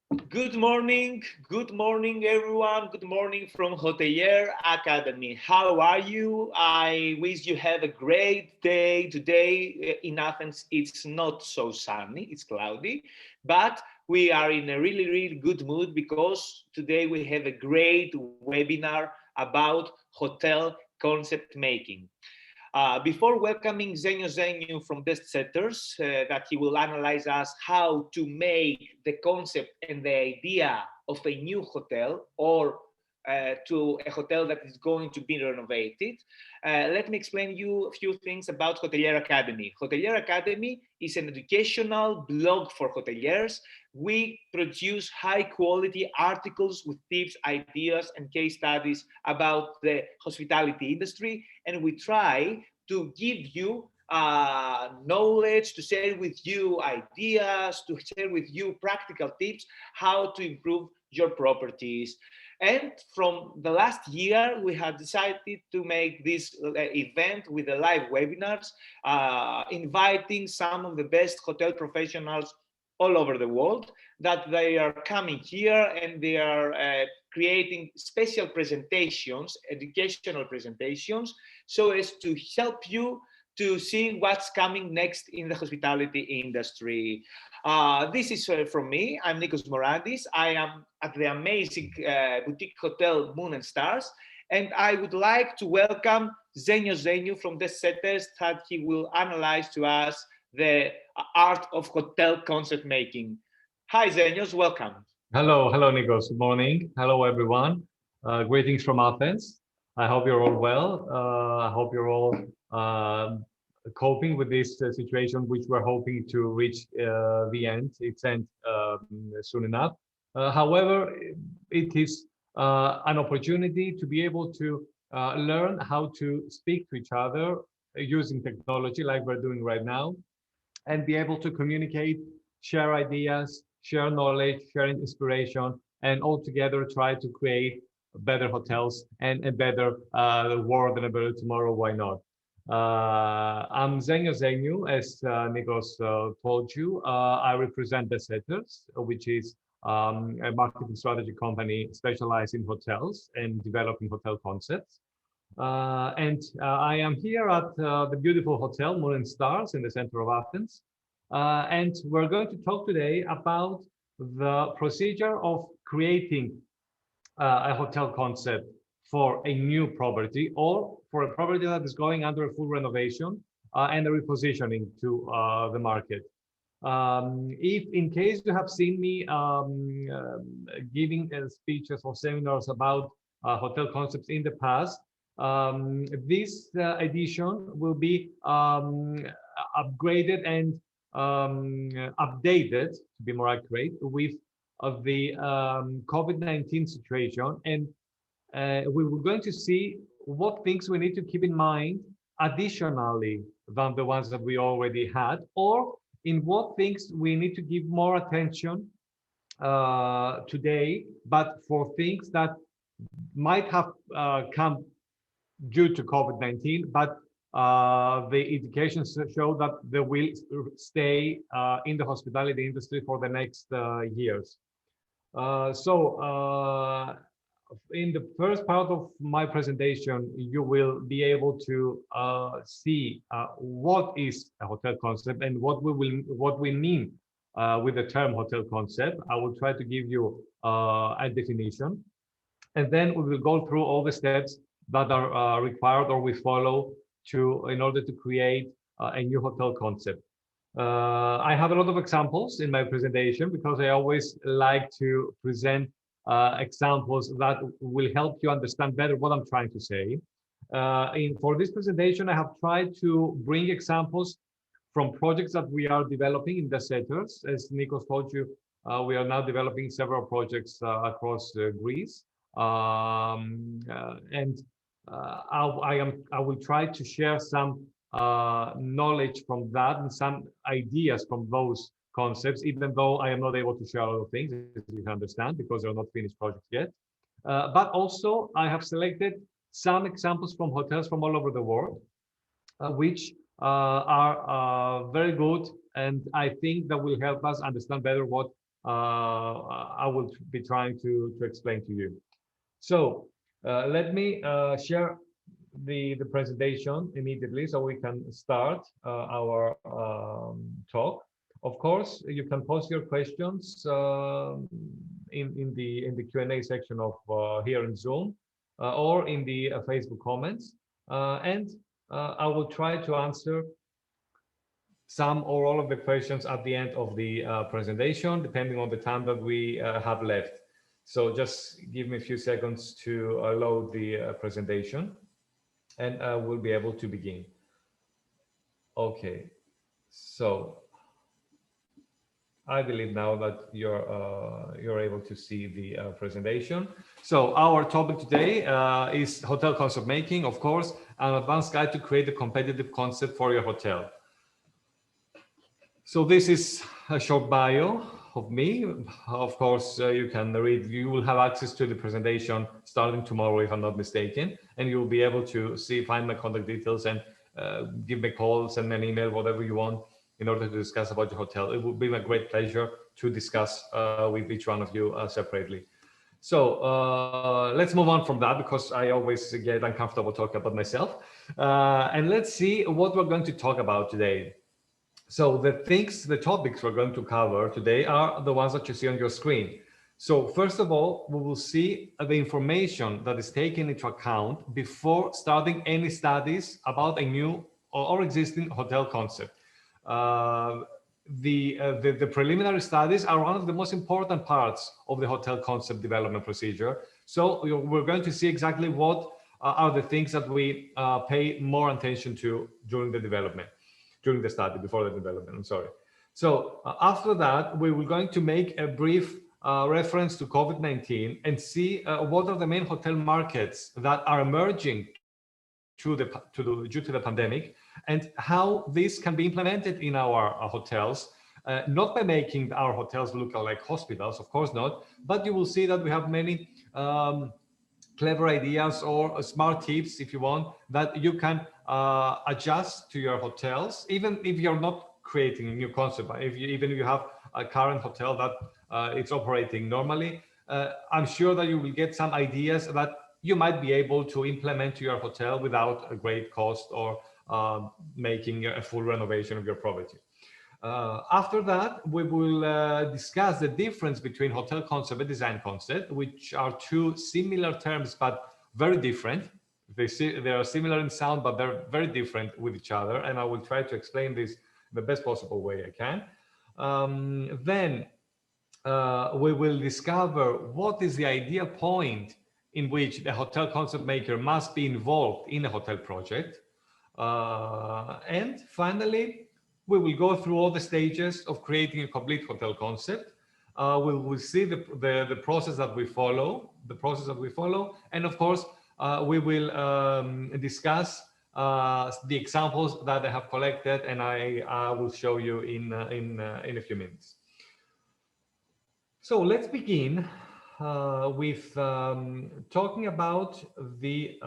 Good morning, everyone. Good morning from Hotelier Academy. How are you? I wish you have a great day. Today in Athens, it's not so sunny, it's cloudy, but we are in a really good mood because today we have a great webinar about hotel concept making. Before welcoming Zenio from Best Setters, that he will analyze us how to make the concept and the idea of a new hotel or to a hotel that is going to be renovated. Let me explain you a few things about Hotelier Academy. Hotelier Academy is an educational blog for hoteliers. We produce high quality articles with tips, ideas, and case studies about the hospitality industry. And we try to give you knowledge, to share with you ideas, to share with you practical tips how to improve your properties. And from the last year, we have decided to make this event with the live webinars, inviting some of the best hotel professionals all over the world, that they are coming here and they are creating special presentations, educational presentations, so as to help you to see what's coming next in the hospitality industry. This is from me. I'm Nikos Morandis. I am at the amazing boutique hotel Moon and Stars, and I would like to welcome Zenio from the Setters, that he will analyze to us the art of hotel concept making. Hi, Zenios, welcome. Hello, Nikos. Good morning. Hello, everyone. Greetings from Athens. I hope you're all well. I hope you're all coping with this situation, which we're hoping to reach the end. It's end soon enough. However, it is an opportunity to be able to learn how to speak to each other using technology like we're doing right now, and be able to communicate, share ideas, share knowledge, share inspiration, and all together try to create better hotels and a better world and a better tomorrow. Why not? I'm Zenio, as Nikos told you. I represent the Setters, which is a marketing strategy company specialized in hotels and developing hotel concepts. I am here at the beautiful hotel Moon and Stars in the center of Athens. And we're going to talk today about the procedure of creating a hotel concept for a new property or for a property that is going under a full renovation and a repositioning to the market. If in case you have seen me giving speeches or seminars about hotel concepts in the past, this edition will be upgraded and updated, to be more accurate, with the COVID-19 situation. And we were going to see what things we need to keep in mind additionally than the ones that we already had, or in what things we need to give more attention today, but for things that might have come due to COVID-19, but the indications show that they will stay in the hospitality industry for the next years. In the first part of my presentation, you will be able to see what is a hotel concept and what we mean with the term hotel concept. I will try to give you a definition, and then we will go through all the steps that are required or we follow in order to create a new hotel concept. I have a lot of examples in my presentation because I always like to present examples that will help you understand better what I'm trying to say. For this presentation, I have tried to bring examples from projects that we are developing in the Setters. As Nikos told you, we are now developing several projects across Greece. I will try to share some knowledge from that and some ideas from those concepts, even though I am not able to share a lot of things, as you can understand, because they're not finished projects yet. But also, I have selected some examples from hotels from all over the world, which are very good, and I think that will help us understand better what I will be trying to explain to you. So let me share the presentation immediately so we can start our talk. Of course, you can post your questions in the Q&A section of here in Zoom or in the Facebook comments, and I will try to answer some or all of the questions at the end of the presentation, depending on the time that we have left. So just give me a few seconds to load the presentation, and we'll be able to begin. Okay, so I believe now that you're able to see the presentation. So our topic today is hotel concept making, of course, an advanced guide to create a competitive concept for your hotel. So this is a short bio of me. Of course, you can read, you will have access to the presentation starting tomorrow, if I'm not mistaken, and you will be able to find my contact details and give me a call, send me an email, whatever you want, in order to discuss about your hotel. It would be my great pleasure to discuss with each one of you separately. So let's move on from that, because I always get uncomfortable talking about myself. And let's see what we're going to talk about today. So the topics we're going to cover today are the ones that you see on your screen. So first of all, we will see the information that is taken into account before starting any studies about a new or existing hotel concept. The preliminary studies are one of the most important parts of the hotel concept development procedure. So we're going to see exactly what are the things that we pay more attention to during the development. During the study, before the development, I'm sorry. So after that, we were going to make a brief reference to COVID-19 and see what are the main hotel markets that are emerging due to the pandemic, and how this can be implemented in our hotels, not by making our hotels look like hospitals, of course not, but you will see that we have many clever ideas or smart tips, if you want, that you can adjust to your hotels, even if you're not creating a new concept. Even if you have a current hotel that it's operating normally, I'm sure that you will get some ideas that you might be able to implement to your hotel without a great cost or making a full renovation of your property. After that, we will discuss the difference between hotel concept and design concept, which are two similar terms but very different. They are similar in sound, but they're very different with each other, and I will try to explain this the best possible way I can. Then we will discover what is the ideal point in which the hotel concept maker must be involved in a hotel project. And finally, we will go through all the stages of creating a complete hotel concept. We will see the process that we follow, and of course, we will discuss the examples that I have collected, and I will show you in a few minutes. So let's begin with talking about the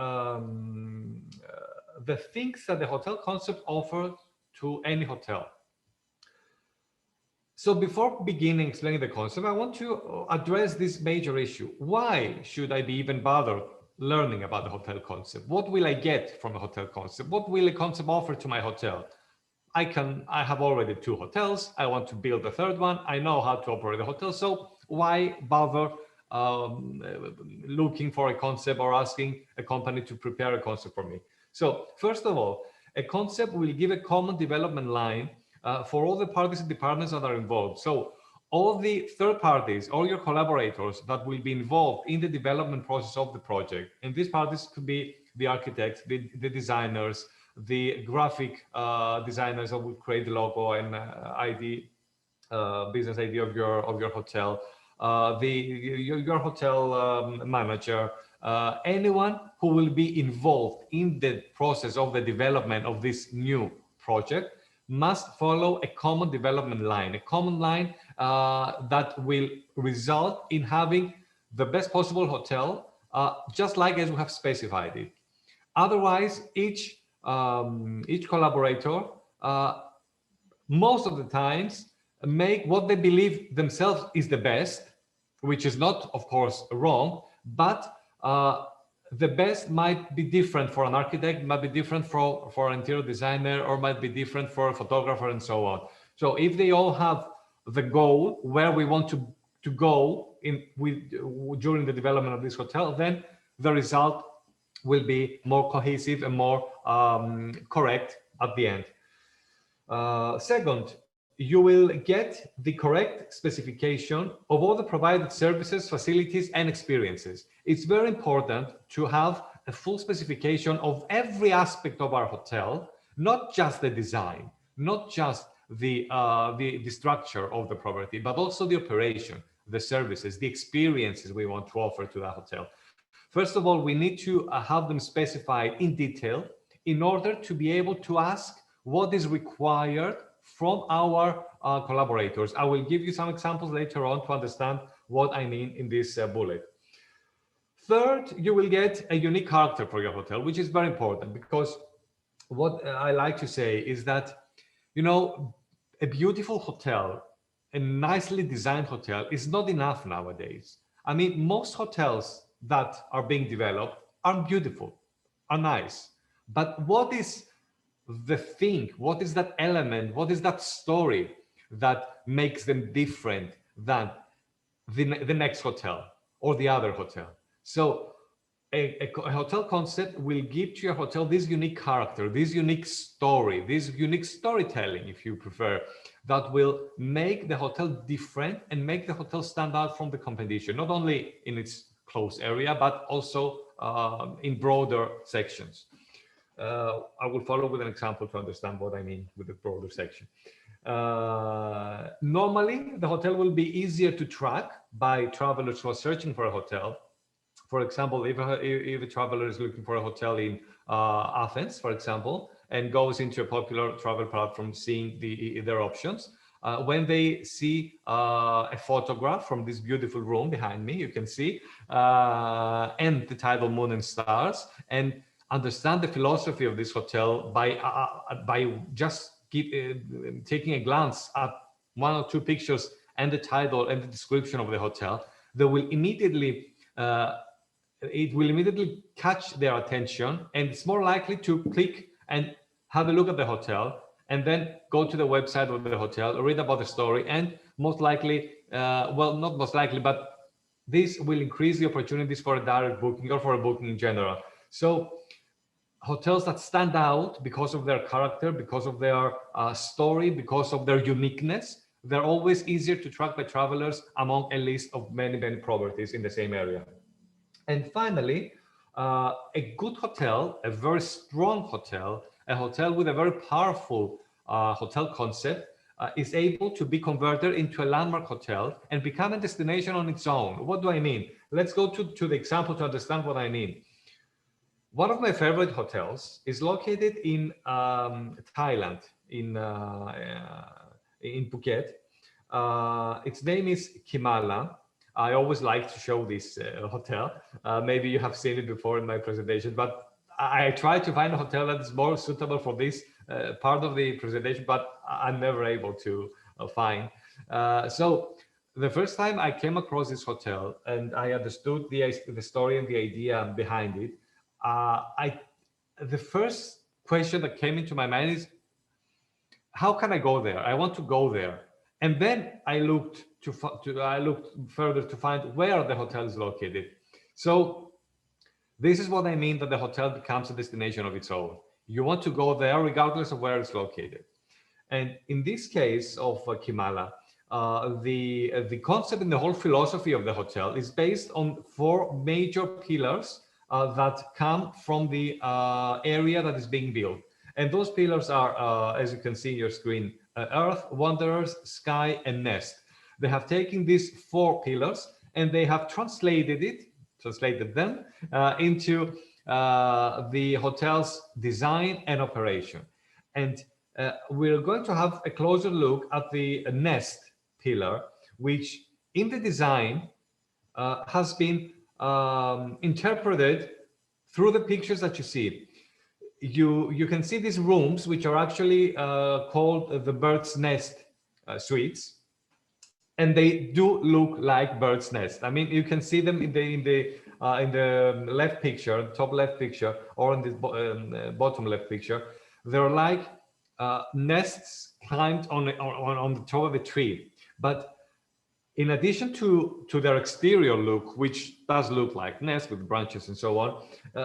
things that the hotel concept offers to any hotel. So before beginning explaining the concept, I want to address this major issue. Why should I be even bothered learning about the hotel concept? What will I get from a hotel concept? What will a concept offer to my hotel? I have already 2 hotels. I want to build a 3rd one. I know how to operate a hotel. So why bother looking for a concept or asking a company to prepare a concept for me? So first of all, a concept will give a common development line for all the parties and departments that are involved. So all the third parties, all your collaborators that will be involved in the development process of the project. And these parties could be the architects, the designers, the graphic designers that will create the logo and business idea of your hotel, your hotel manager, anyone who will be involved in the process of the development of this new project must follow a common development line, a common line that will result in having the best possible hotel, just like as we have specified it. Otherwise, each collaborator, most of the times, make what they believe themselves is the best, which is not, of course, wrong, but the best might be different for an architect, might be different for an interior designer, or might be different for a photographer, and so on. So if they all have the goal where we want to go during the development of this hotel, then the result will be more cohesive and more correct at the end. Second, you will get the correct specification of all the provided services, facilities, and experiences. It's very important to have a full specification of every aspect of our hotel, not just the design, not just the structure of the property, but also the operation, the services, the experiences we want to offer to that hotel. First of all, we need to have them specified in detail in order to be able to ask what is required from our collaborators. I will give you some examples later on to understand what I mean in this bullet. Third, you will get a unique character for your hotel, which is very important, because what I like to say is that, you know, a beautiful hotel, a nicely designed hotel is not enough nowadays. I mean, most hotels that are being developed are beautiful, are nice, but what is the thing, what is that element, what is that story that makes them different than the next hotel or the other hotel? So a hotel concept will give to your hotel this unique character, this unique story, this unique storytelling, if you prefer, that will make the hotel different and make the hotel stand out from the competition, not only in its close area, but also in broader sections. I will follow with an example to understand what I mean with the broader section. Normally, the hotel will be easier to track by travelers who are searching for a hotel. For example, if a traveler is looking for a hotel in Athens, for example, and goes into a popular travel platform seeing their options, when they see a photograph from this beautiful room behind me, you can see, and the title Moon and Stars, and understand the philosophy of this hotel by just taking a glance at one or two pictures and the title and the description of the hotel, they will immediately it will immediately catch their attention, and it's more likely to click and have a look at the hotel, and then go to the website of the hotel, read about the story, and most likely, well, not most likely, but this will increase the opportunities for a direct booking or for a booking in general. So hotels that stand out because of their character, because of their story, because of their uniqueness, they're always easier to track by travelers among a list of many, many properties in the same area. And finally, a good hotel, a very strong hotel, a hotel with a very powerful hotel concept is able to be converted into a landmark hotel and become a destination on its own. What do I mean? Let's go to the example to understand what I mean. One of my favorite hotels is located in Thailand, in Phuket. Its name is Kimala. I always like to show this hotel. Maybe you have seen it before in my presentation, but I try to find a hotel that is more suitable for this part of the presentation, but I'm never able to find. So the first time I came across this hotel and I understood the story and the idea behind it, the first question that came into my mind is, how can I go there? I want to go there. And then I looked further to find where the hotel is located. So this is what I mean, that the hotel becomes a destination of its own. You want to go there regardless of where it's located. And in this case of Kimala, the concept and the whole philosophy of the hotel is based on 4 major pillars that come from the area that is being built. And those pillars are, as you can see in your screen, Earth, Wanderers, Sky, and Nest. They have taken these 4 pillars and they have translated them into the hotel's design and operation. And we're going to have a closer look at the Nest pillar, which in the design has been interpreted through the pictures that you see. You can see these rooms, which are actually called the bird's nest suites, and they do look like bird's nest. I mean, you can see them in the left picture, top left picture, or in the bottom left picture. They're like nests climbed on the top of a tree. But in addition to their exterior look, which does look like nests with branches and so on,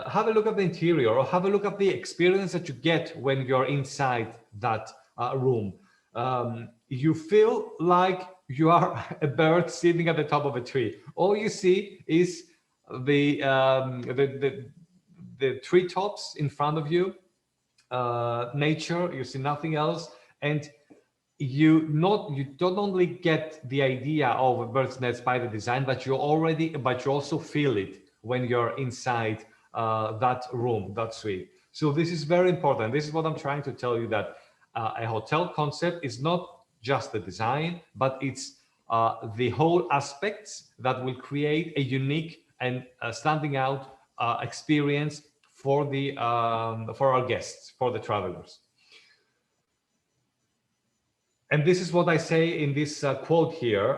have a look at the interior, or have a look at the experience that you get when you're inside that room. You feel like you are a bird sitting at the top of a tree. All you see is the treetops in front of you, nature. You see nothing else, and you don't only get the idea of a bird's nest by the design, but you also feel it when you're inside that room, that suite. So this is very important. This is what I'm trying to tell you, that a hotel concept is not just the design, but it's the whole aspects that will create a unique and standing out experience for our guests, for the travelers. And this is what I say in this quote here,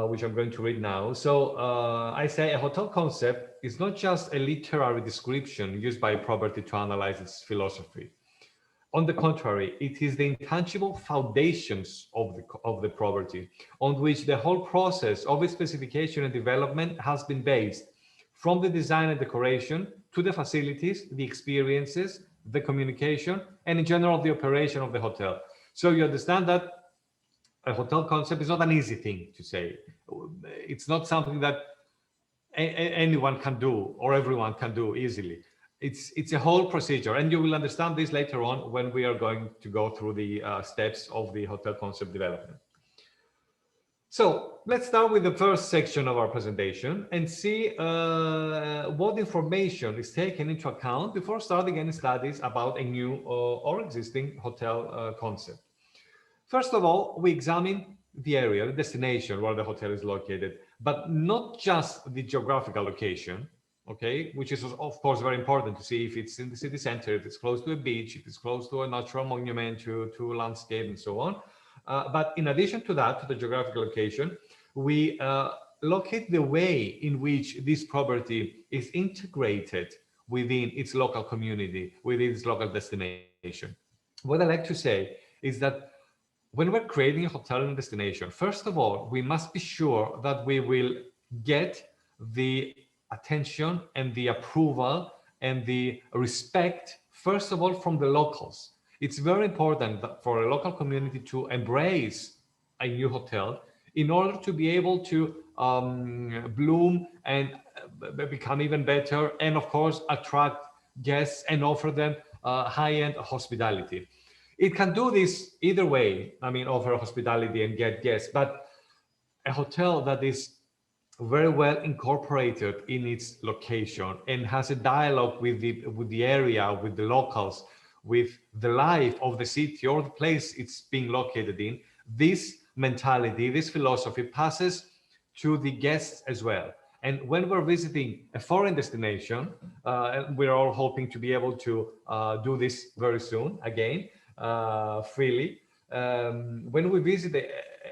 which I'm going to read now. So I say a hotel concept is not just a literary description used by a property to analyze its philosophy. On the contrary, it is the intangible foundations of the property on which the whole process of its specification and development has been based, from the design and decoration to the facilities, the experiences, the communication, and in general, the operation of the hotel. So you understand that a hotel concept is not an easy thing to say. It's not something that anyone can do or everyone can do easily. It's a whole procedure, and you will understand this later on when we are going to go through the steps of the hotel concept development. So let's start with the first section of our presentation and see what information is taken into account before starting any studies about a new or existing hotel concept. First of all, we examine the area, the destination where the hotel is located, but not just the geographical location, okay, which is of course very important to see if it's in the city center, if it's close to a beach, if it's close to a natural monument, to a landscape and so on. But in addition to that, to the geographical location, we locate the way in which this property is integrated within its local community, within its local destination. What I like to say is that when we're creating a hotel and destination, first of all, we must be sure that we will get the attention and the approval and the respect, first of all, from the locals. It's very important for a local community to embrace a new hotel in order to be able to bloom and become even better, and of course attract guests and offer them high-end hospitality. It can do this either way, I mean, offer hospitality and get guests, but a hotel that is very well incorporated in its location and has a dialogue with the area, with the locals, with the life of the city or the place it's being located in, this mentality, this philosophy passes to the guests as well. And when we're visiting a foreign destination, we're all hoping to be able to do this very soon again, freely. When we visit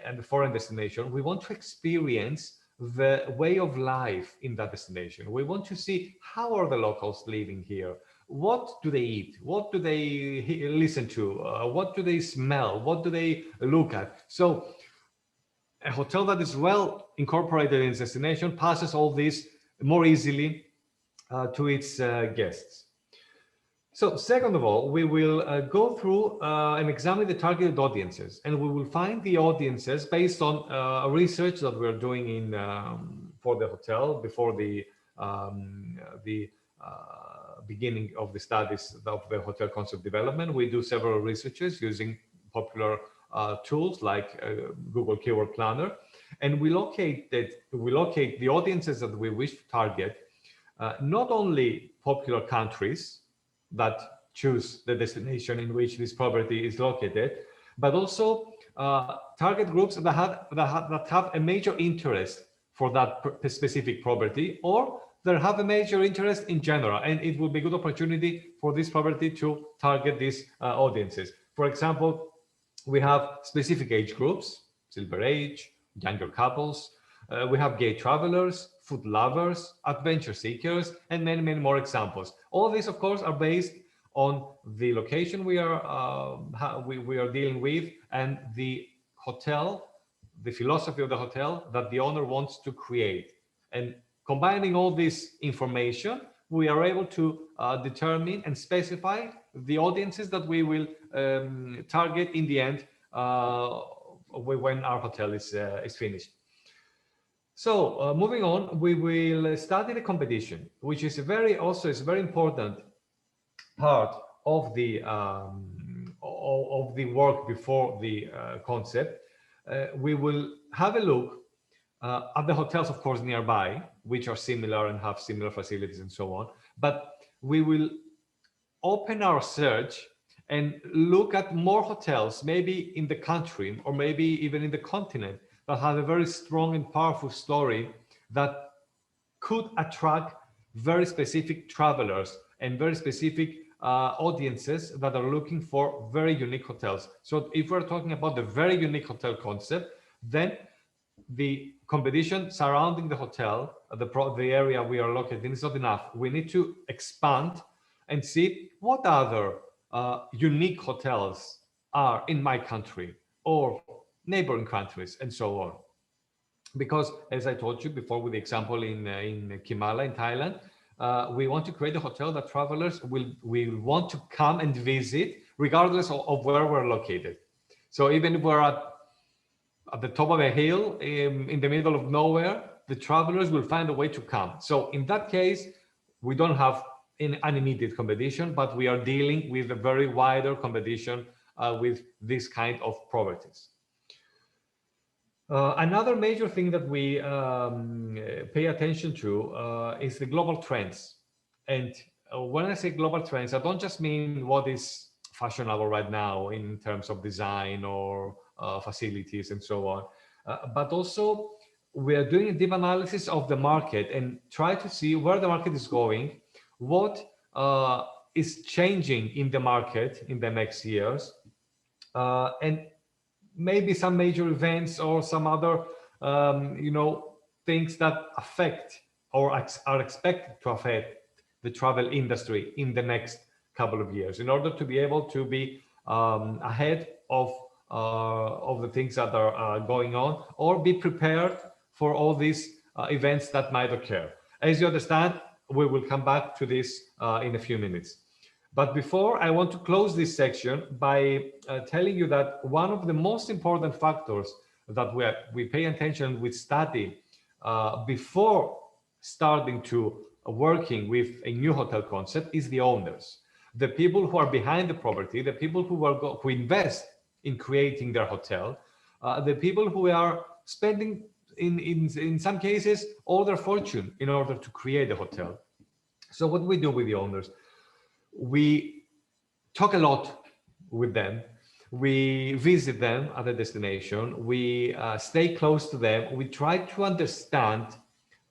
a foreign destination, we want to experience the way of life in that destination. We want to see how are the locals living here. What do they eat? What do they listen to? What do they smell? What do they look at? So a hotel that is well incorporated in its destination passes all this more easily to its guests. So second of all, we will go through and examine the targeted audiences, and we will find the audiences based on research that we're doing in for the hotel before the beginning of the studies of the hotel concept development. We do several researches using popular tools like Google Keyword Planner, and we locate the audiences that we wish to target, not only popular countries that choose the destination in which this property is located, but also target groups that have a major interest for that specific property, or that have a major interest in general, and it will be a good opportunity for this property to target these audiences. For example, we have specific age groups, silver age, younger couples. We have gay travelers, food lovers, adventure seekers, and many, many more examples. All these, of course, are based on the location we are dealing with and the hotel, the philosophy of the hotel that the owner wants to create. And combining all this information, we are able to determine and specify the audiences that we will target in the end when our hotel is finished. So moving on, we will study the competition, which is a very important part of the work before the concept. We will have a look at the hotels, of course, nearby, which are similar and have similar facilities and so on. But we will open our search and look at more hotels, maybe in the country or maybe even in the continent, that have a very strong and powerful story that could attract very specific travelers and very specific audiences that are looking for very unique hotels. So if we're talking about the very unique hotel concept, then the competition surrounding the hotel, the area we are located in, is not enough. We need to expand and see what other unique hotels are in my country or neighboring countries and so on. Because as I told you before with the example in Kimala in Thailand, we want to create a hotel that travelers will want to come and visit regardless of where we're located. So even if we're at the top of a hill in the middle of nowhere, the travelers will find a way to come. So in that case, we don't have an immediate competition, but we are dealing with a very wider competition with this kind of properties. Another major thing that we pay attention to is the global trends. And when I say global trends, I don't just mean what is fashionable right now in terms of design or facilities and so on, but also we are doing a deep analysis of the market and try to see where the market is going, what is changing in the market in the next years, and maybe some major events or some other things that affect or are expected to affect the travel industry in the next couple of years, in order to be able to be ahead of the things that are going on, or be prepared for all these events that might occur. As you understand, we will come back to this in a few minutes. But before, I want to close this section by telling you that one of the most important factors that we pay attention, we study before starting to working with a new hotel concept is the owners, the people who are behind the property, the people who invest in creating their hotel, the people who are spending in some cases all their fortune in order to create a hotel. So what we do with the owners, we talk a lot with them, we visit them at the destination, we stay close to them, we try to understand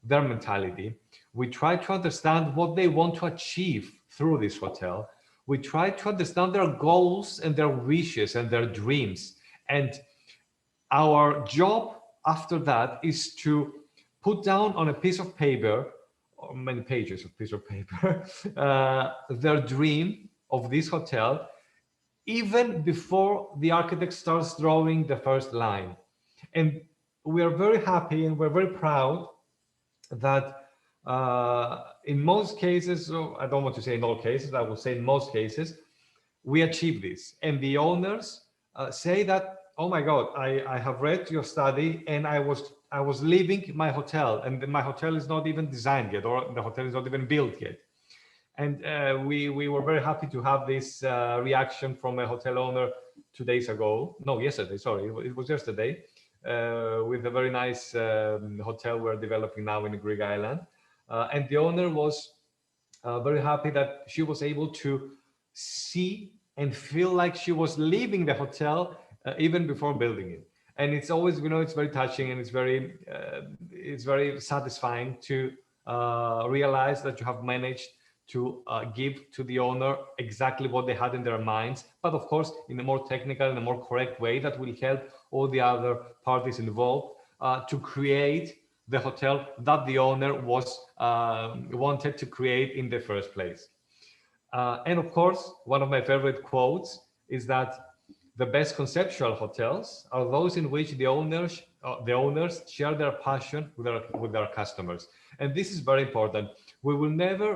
their mentality, we try to understand what they want to achieve through this hotel, we try to understand their goals and their wishes and their dreams. And our job after that is to put down on a piece of paper, or many pages of piece of paper, their dream of this hotel, even before the architect starts drawing the first line. And we are very happy and we're very proud that in most cases, so I don't want to say in all cases, I will say in most cases, we achieve this. And the owners say that, oh my God, I have read your study and I was leaving my hotel and my hotel is not even designed yet, or the hotel is not even built yet. And we were very happy to have this reaction from a hotel owner 2 days ago. No, yesterday, sorry, it was yesterday, with a very nice hotel we're developing now in a Greek island. And the owner was very happy that she was able to see and feel like she was leaving the hotel even before building it. And it's always, it's very touching and it's very satisfying to realize that you have managed to give to the owner exactly what they had in their minds, but of course in a more technical and a more correct way that will help all the other parties involved to create the hotel that the owner wanted to create in the first place. And of course, one of my favorite quotes is that the best conceptual hotels are those in which the owners share their passion with their customers. And this is very important. We will never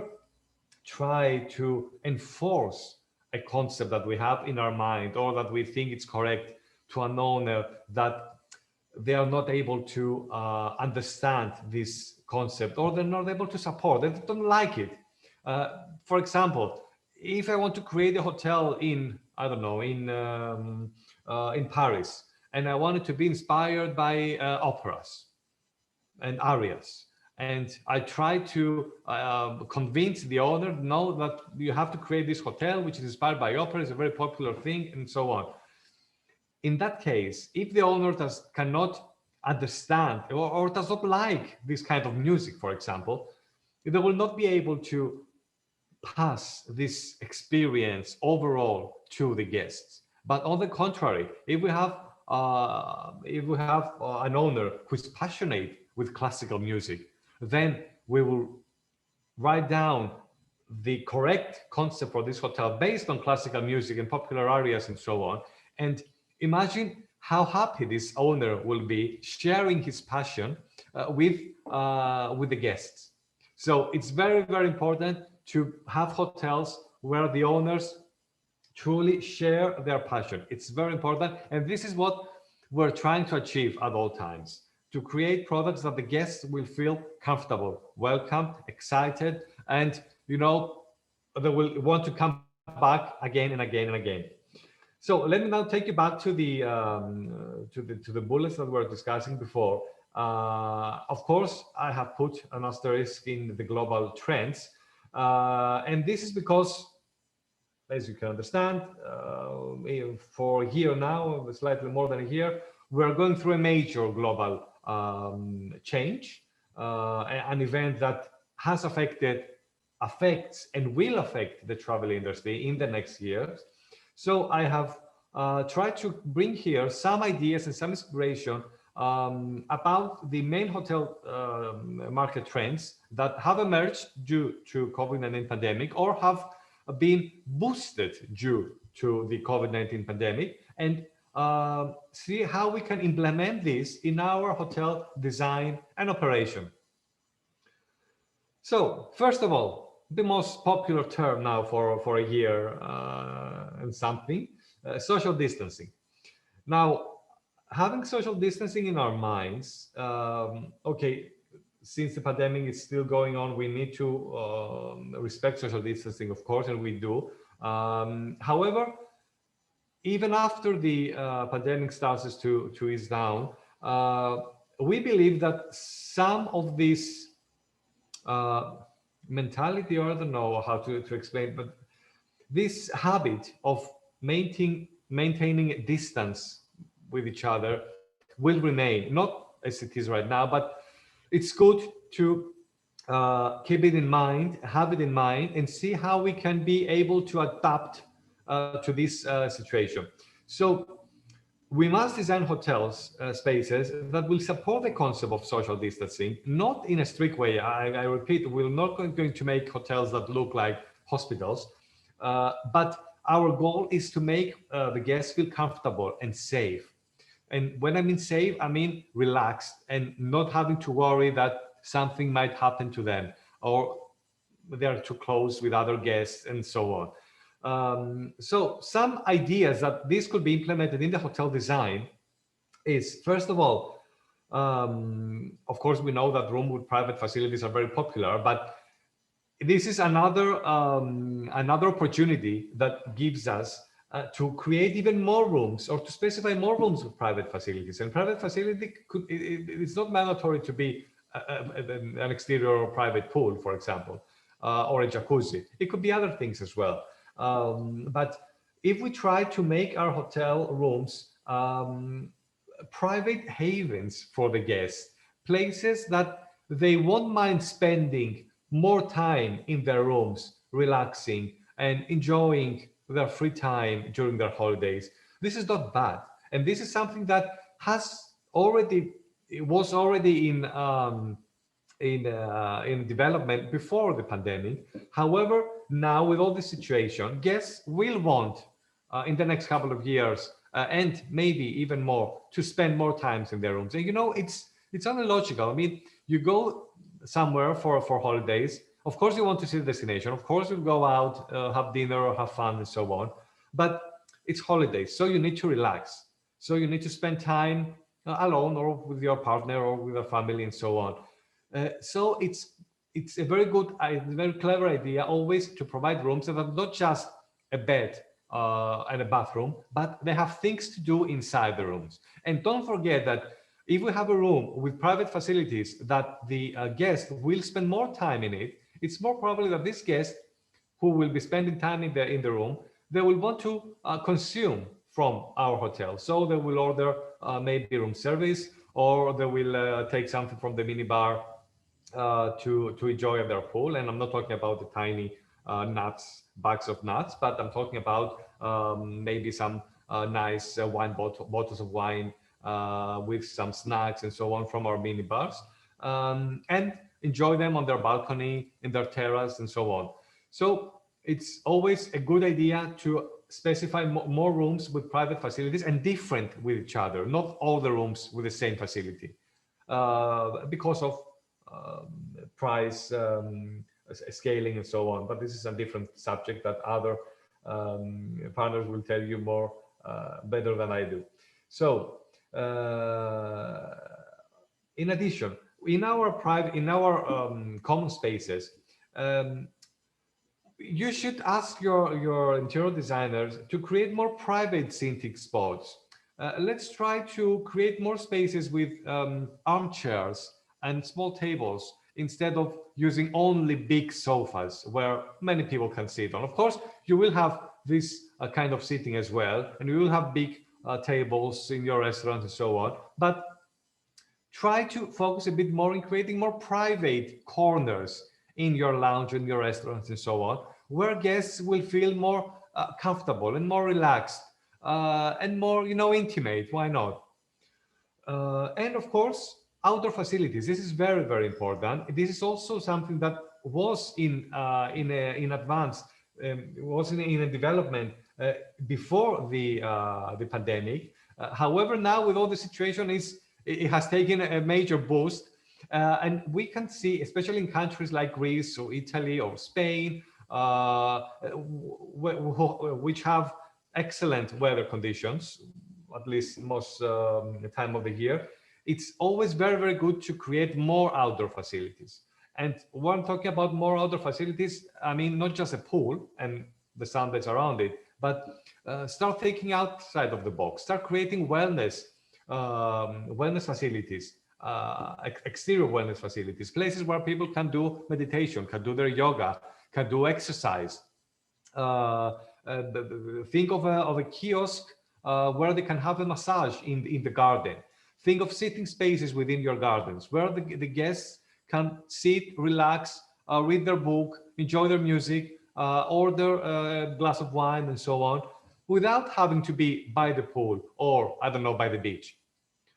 try to enforce a concept that we have in our mind or that we think it's correct to an owner that they are not able to understand this concept, or they're not able to support, they don't like it. For example, if I want to create a hotel in, I don't know, in Paris, and I want it to be inspired by operas and arias, and I try to convince the owner, no, that you have to create this hotel which is inspired by opera, it's a very popular thing, and so on. In that case, if the owner cannot understand or does not like this kind of music, for example, they will not be able to pass this experience overall to the guests. But on the contrary, if we have an owner who's passionate with classical music, then we will write down the correct concept for this hotel based on classical music and popular arias and so on. And imagine how happy this owner will be sharing his passion with the guests. So it's very, very important to have hotels where the owners truly share their passion. It's very important. And this is what we're trying to achieve at all times, to create products that the guests will feel comfortable, welcome, excited, and, you know, they will want to come back again and again and again. So let me now take you back to the bullets that we were discussing before. Of course, I have put an asterisk in the global trends, and this is because, as you can understand, for a year now, slightly more than a year, we are going through a major global change, an event that has affects and will affect the travel industry in the next years. So I have tried to bring here some ideas and some inspiration about the main hotel market trends that have emerged due to COVID-19 pandemic or have been boosted due to the COVID-19 pandemic, and see how we can implement this in our hotel design and operation. So first of all, the most popular term now for a year and something, social distancing. Now, having social distancing in our minds, okay, since the pandemic is still going on, we need to respect social distancing, of course, and we do. However, even after the pandemic starts to ease down, we believe that some of this mentality, or I don't know how to explain, but this habit of maintaining a distance with each other will remain, not as it is right now, but it's good to keep it in mind, have it in mind, and see how we can be able to adapt to this situation. So we must design hotels, spaces that will support the concept of social distancing, not in a strict way. I repeat, we're not going to make hotels that look like hospitals, but our goal is to make the guests feel comfortable and safe. And when I mean safe, I mean relaxed and not having to worry that something might happen to them or they're too close with other guests and so on. So some ideas that this could be implemented in the hotel design is, first of all, of course, we know that rooms with private facilities are very popular, but this is another opportunity that gives us to create even more rooms or to specify more rooms with private facilities. And private facility it's not mandatory to be an exterior or private pool, for example, or a jacuzzi. It could be other things as well. But if we try to make our hotel rooms private havens for the guests, places that they won't mind spending more time in their rooms, relaxing and enjoying their free time during their holidays, this is not bad. And this is something that was already in development before the pandemic. However, now with all the situation, guests will want in the next couple of years and maybe even more to spend more times in their rooms. And you know, it's only logical. I mean, you go somewhere for holidays. Of course, you want to see the destination. Of course, you go out, have dinner or have fun and so on. But it's holidays, so you need to relax. So you need to spend time alone or with your partner or with a family and so on. So it's a very good, very clever idea always to provide rooms that are not just a bed and a bathroom, but they have things to do inside the rooms. And don't forget that if we have a room with private facilities that the guest will spend more time in it, it's more probably that this guest who will be spending time in the room, they will want to consume from our hotel. So they will order maybe room service, or they will take something from the minibar to enjoy at their pool. And I'm not talking about the tiny bags of nuts, but I'm talking about maybe some nice bottles of wine with some snacks and so on from our minibars, and enjoy them on their balcony, in their terrace and so on. So it's always a good idea to specify more rooms with private facilities and different with each other, not all the rooms with the same facility, because of price scaling and so on. But this is a different subject that other partners will tell you more better than I do. So in addition, in our common spaces, you should ask your interior designers to create more private scenic spots. Let's try to create more spaces with armchairs and small tables instead of using only big sofas where many people can sit on. Of course, you will have this kind of seating as well, and you will have big tables in your restaurant and so on, but try to focus a bit more in creating more private corners in your lounge, in your restaurants and so on, where guests will feel more comfortable and more relaxed and more, you know, intimate. Why not? And of course, outdoor facilities. This is very, very important. This is also something that was in advance, was in a development before the pandemic. However, now with all the situation, it has taken a major boost, and we can see, especially in countries like Greece or Italy or Spain, which have excellent weather conditions, at least most time of the year. It's always very, very good to create more outdoor facilities. And when I'm talking about more outdoor facilities, I mean, not just a pool and the sun that's around it, but start thinking outside of the box, start creating wellness facilities, exterior wellness facilities, places where people can do meditation, can do their yoga, can do exercise. Think of a kiosk where they can have a massage in the garden. Think of sitting spaces within your gardens where the guests can sit, relax, read their book, enjoy their music, order a glass of wine and so on, without having to be by the pool or, I don't know, by the beach.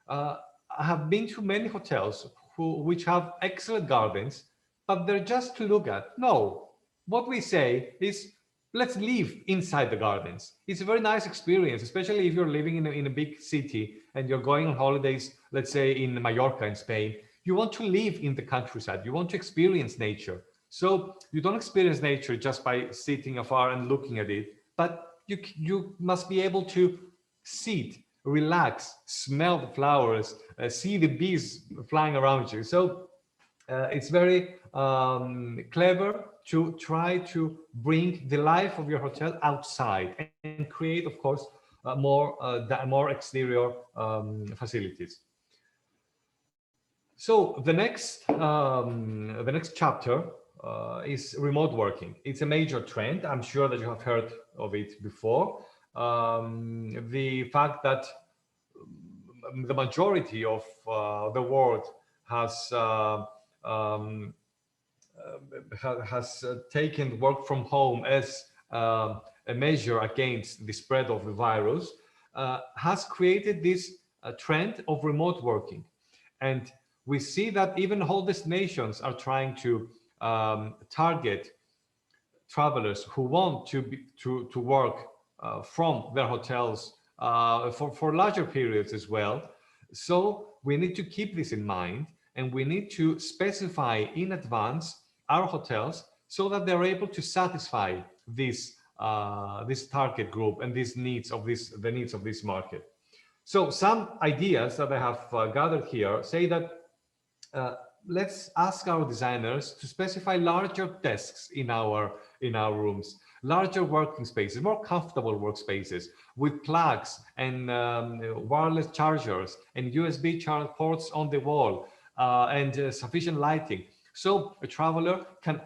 I have been to many hotels which have excellent gardens, but they're just to look at. No, what we say is, let's live inside the gardens. It's a very nice experience, especially if you're living in a big city and you're going on holidays, let's say in Mallorca in Spain. You want to live in the countryside. You want to experience nature. So you don't experience nature just by sitting afar and looking at it, but you must be able to sit, relax, smell the flowers, see the bees flying around you. So it's very clever to try to bring the life of your hotel outside and create, of course, more exterior facilities. So the next chapter is remote working. It's a major trend. I'm sure that you have heard of it before. The fact that the majority of the world has taken work from home as a measure against the spread of the virus, has created this trend of remote working. And we see that even whole destinations are trying to target travelers who want to work from their hotels for larger periods as well. So we need to keep this in mind, and we need to specify in advance our hotels so that they're able to satisfy this target group and the needs of this market. So some ideas that I have gathered here say that let's ask our designers to specify larger desks in our rooms, larger working spaces, more comfortable workspaces with plugs and wireless chargers and USB charge ports on the wall and sufficient lighting. So a traveler can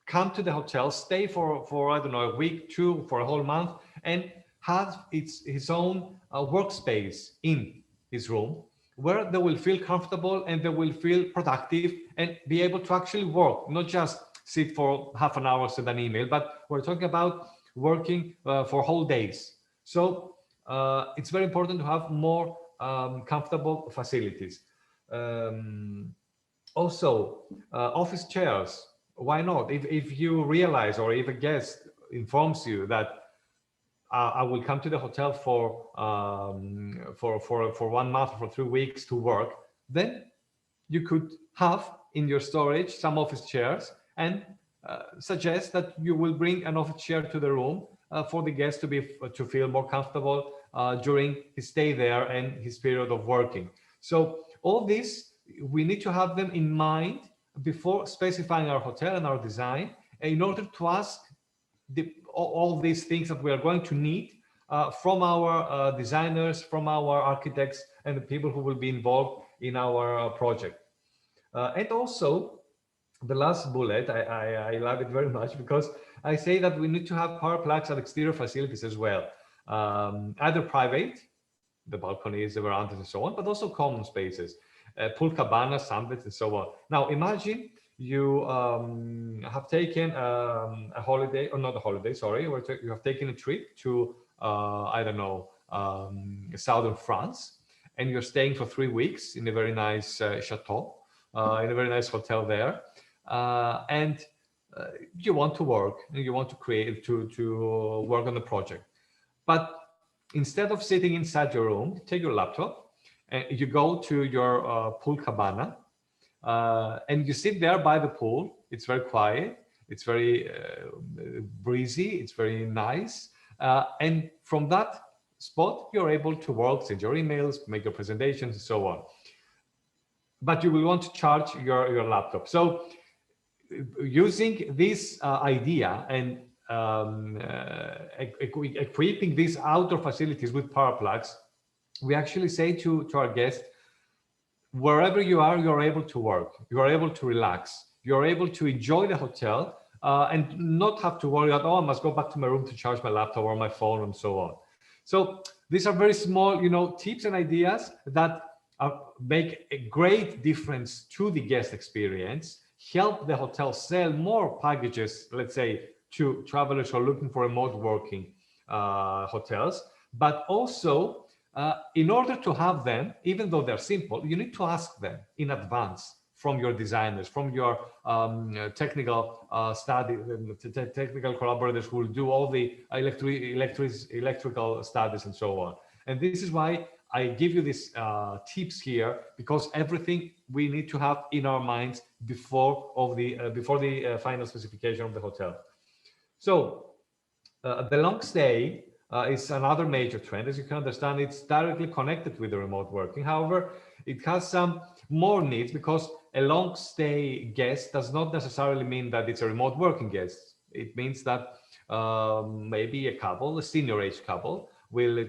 come to the hotel, stay for I don't know, a week, two, for a whole month, and have his own workspace in his room, where they will feel comfortable and they will feel productive and be able to actually work, not just sit for half an hour, send an email, but we're talking about working for whole days. So it's very important to have more comfortable facilities. Also, office chairs. Why not? If you realize, or if a guest informs you that I will come to the hotel for 1 month, for 3 weeks to work, then you could have in your storage some office chairs and suggest that you will bring an office chair to the room for the guest to feel more comfortable during his stay there and his period of working. So all this, we need to have them in mind before specifying our hotel and our design, in order to ask all these things that we are going to need from our designers, from our architects, and the people who will be involved in our project. And also, the last bullet, I love it very much, because I say that we need to have power plugs at exterior facilities as well, either private, the balconies, the verandas, and so on, but also common spaces, pool cabanas, sunbeds, and so on. Now, imagine you have taken a holiday, or not a holiday, sorry, you have taken a trip to, I don't know, southern France, and you're staying for 3 weeks in a very nice chateau, in a very nice hotel there, and you want to work, and you want to create, to work on the project. But instead of sitting inside your room, take your laptop, and you go to your pool cabana, and you sit there by the pool. It's very quiet, it's very breezy, it's very nice, and from that spot you're able to work, send your emails, make your presentations, and so on. But you will want to charge your laptop. So using this idea and equipping these outdoor facilities with power plugs, we actually say to our guests, wherever you are, you're able to work, you're able to relax, you're able to enjoy the hotel, and not have to worry that, oh, I must go back to my room to charge my laptop or my phone, and so on. So these are very small, tips and ideas that make a great difference to the guest experience, help the hotel sell more packages, let's say, to travelers who are looking for remote working hotels, but also in order to have them, even though they're simple, you need to ask them in advance from your designers, from your technical technical collaborators who will do all the electrical studies and so on. And this is why I give you these tips here, because everything we need to have in our minds before the final specification of the hotel. So the long stay is another major trend. As you can understand, it's directly connected with the remote working. However, it has some more needs, because a long stay guest does not necessarily mean that it's a remote working guest. It means that maybe a couple, a senior age couple, will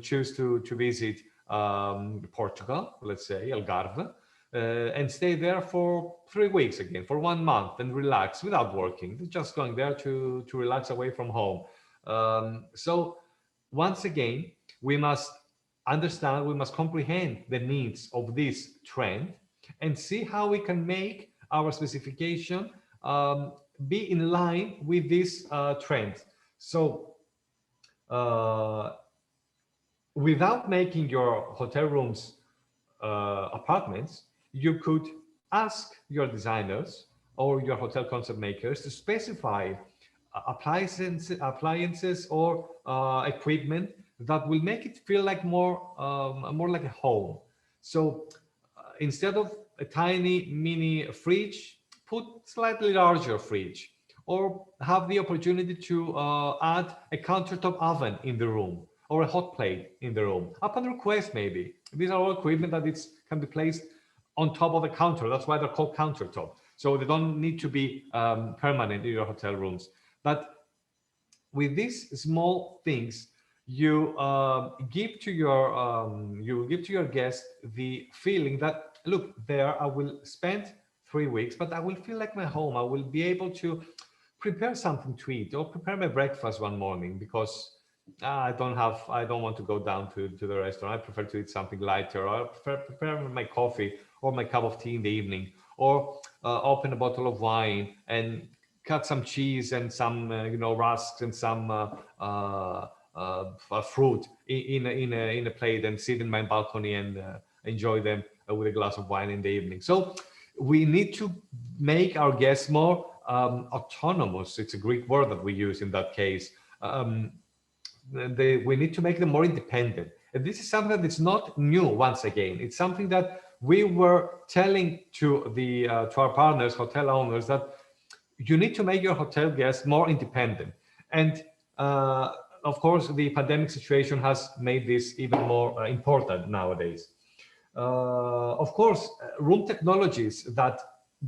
choose to visit Portugal, let's say Algarve, and stay there for 3 weeks again, for 1 month, and relax without working. They're just going there to relax away from home. So once again, we must understand, we must comprehend the needs of this trend and see how we can make our specification be in line with this trend. So without making your hotel rooms apartments, you could ask your designers or your hotel concept makers to specify appliances or equipment that will make it feel like more like a home. So instead of a tiny mini fridge, put slightly larger fridge, or have the opportunity to add a countertop oven in the room or a hot plate in the room upon request. Maybe these are all equipment that can be placed on top of the counter. That's why they're called countertop. So they don't need to be permanent in your hotel rooms. But with these small things, you give to your guest the feeling that, look, there I will spend 3 weeks, but I will feel like my home. I will be able to prepare something to eat or prepare my breakfast one morning because I don't want to go down to the restaurant. I prefer to eat something lighter, or I prefer prepare my coffee or my cup of tea in the evening, or open a bottle of wine and cut some cheese and some rusks and some fruit in a plate and sit in my balcony and enjoy them with a glass of wine in the evening. So we need to make our guests more autonomous. It's a Greek word that we use in that case. We need to make them more independent. And this is something that's not new. Once again, it's something that we were telling to our partners, hotel owners, that you need to make your hotel guests more independent. And of course, the pandemic situation has made this even more important nowadays. Of course, room technologies that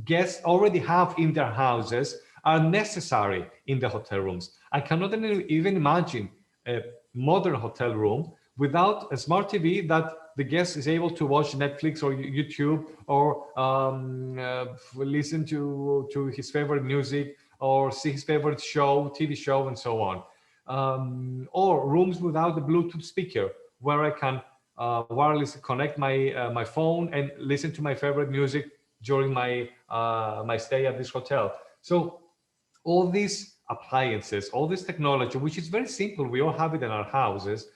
guests already have in their houses are necessary in the hotel rooms. I cannot even imagine a modern hotel room without a smart TV that the guest is able to watch Netflix or YouTube or listen to his favorite music or see his favorite TV show, and so on. Or rooms without the Bluetooth speaker, where I can wirelessly connect my phone and listen to my favorite music during my stay at this hotel. So all these appliances, all this technology, which is very simple, we all have it in our houses,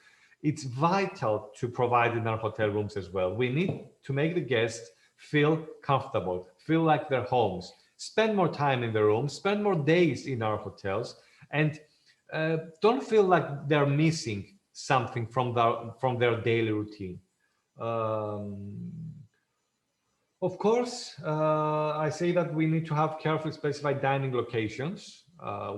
it's vital to provide in our hotel rooms as well. We need to make the guests feel comfortable, feel like their homes, spend more time in the room, spend more days in our hotels, and don't feel like they're missing something from their daily routine. Of course, I say that we need to have carefully specified dining locations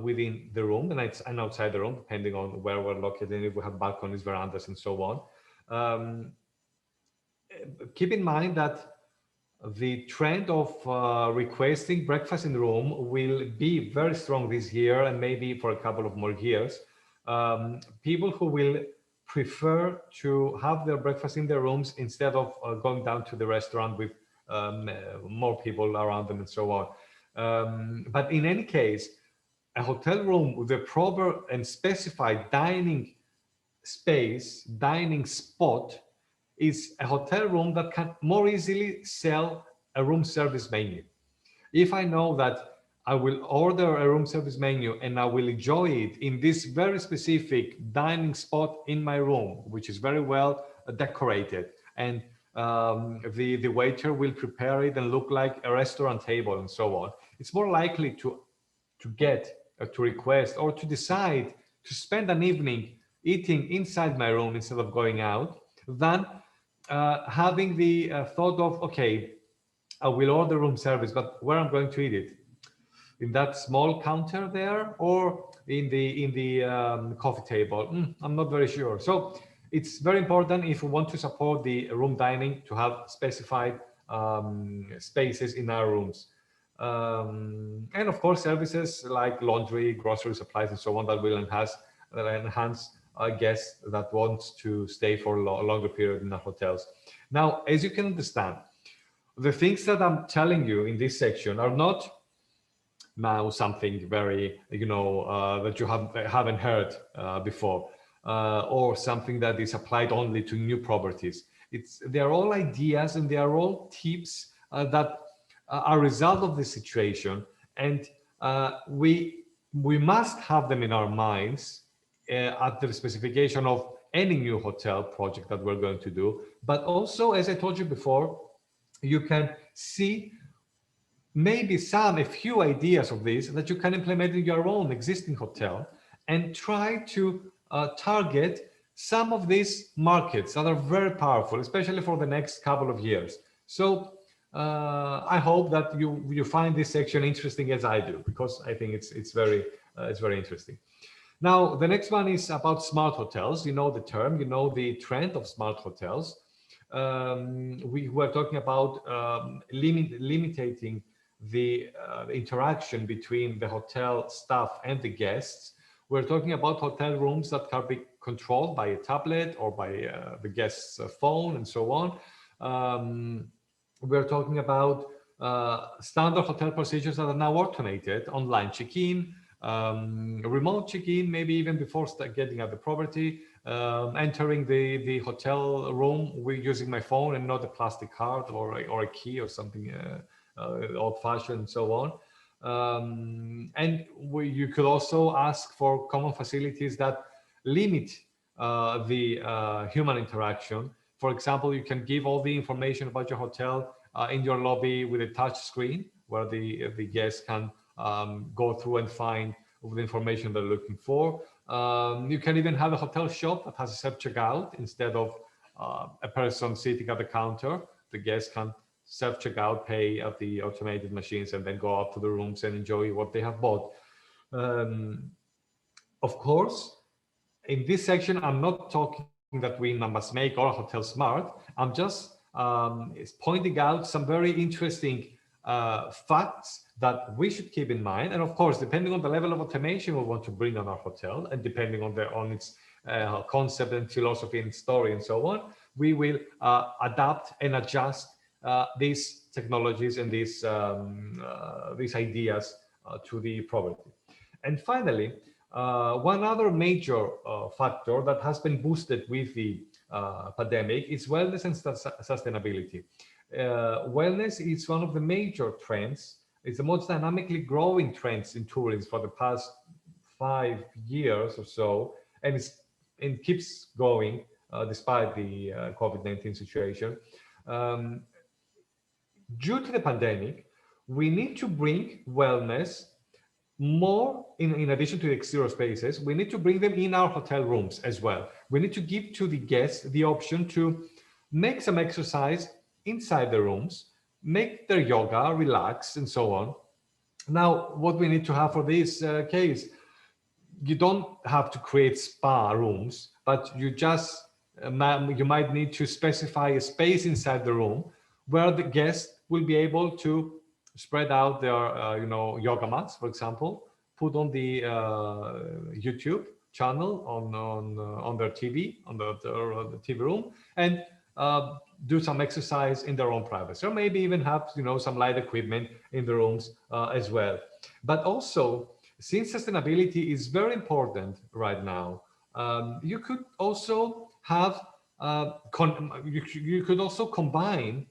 within the room and outside the room, depending on where we're located, and if we have balconies, verandas, and so on. Keep in mind that the trend of requesting breakfast in the room will be very strong this year and maybe for a couple of more years. People who will prefer to have their breakfast in their rooms instead of going down to the restaurant with more people around them and so on. But in any case, a hotel room with a proper and specified dining space, dining spot, is a hotel room that can more easily sell a room service menu. If I know that I will order a room service menu and I will enjoy it in this very specific dining spot in my room, which is very well decorated, and the waiter will prepare it and look like a restaurant table and so on, it's more likely to request or to decide to spend an evening eating inside my room instead of going out than having the thought of, okay, I will order room service, but where I'm going to eat it? In that small counter there, or in the coffee table? I'm not very sure. So it's very important, if we want to support the room dining, to have specified spaces in our rooms. And of course, services like laundry, grocery supplies, and so on, that will enhance guests that want to stay for a longer period in our hotels. Now, as you can understand, the things that I'm telling you in this section are not now something very, that you haven't heard before, or something that is applied only to new properties. They are all ideas and they are all tips that are a result of the situation, and we must have them in our minds at the specification of any new hotel project that we're going to do. But also, as I told you before, you can see maybe a few ideas of this that you can implement in your own existing hotel and try to target some of these markets that are very powerful, especially for the next couple of years. So I hope that you find this section interesting as I do, because I think it's very interesting. Now, the next one is about smart hotels. You know the term, you know the trend of smart hotels. We were talking about limiting the interaction between the hotel staff and the guests. We're talking about hotel rooms that can be controlled by a tablet or by the guest's phone and so on. We're talking about standard hotel procedures that are now automated: online check-in, remote check-in, maybe even before getting at the property, entering the hotel room using my phone and not a plastic card or a key or something old-fashioned and so on. And you could also ask for common facilities that limit the human interaction. For example, you can give all the information about your hotel in your lobby with a touch screen, where the guests can go through and find the information they're looking for. You can even have a hotel shop that has a self-checkout instead of a person sitting at the counter. The guests can self-checkout, pay at the automated machines, and then go up to the rooms and enjoy what they have bought. Of course, in this section, I'm not talking that we must make our hotel smart. I'm just pointing out some very interesting facts that we should keep in mind. And of course, depending on the level of automation we want to bring on our hotel, and depending on its concept and philosophy and story and so on, we will adapt and adjust these technologies and these ideas to the property. And finally, one other major factor that has been boosted with the pandemic is wellness and sustainability. Wellness is one of the major trends. It's the most dynamically growing trends in tourism for the past 5 years or so, and it keeps going despite the COVID-19 situation. Due to the pandemic, we need to bring wellness more, in addition to the exterior spaces, we need to bring them in our hotel rooms as well. We need to give to the guests the option to make some exercise inside the rooms, make their yoga, relax, and so on. Now, what we need to have for this case, you don't have to create spa rooms, but you just, you might need to specify a space inside the room where the guest will be able to spread out their, yoga mats, for example, put on the YouTube channel on their TV, on the TV room, and do some exercise in their own privacy, or maybe even have, some light equipment in the rooms as well. But also, since sustainability is very important right now, you could also have, you could also combine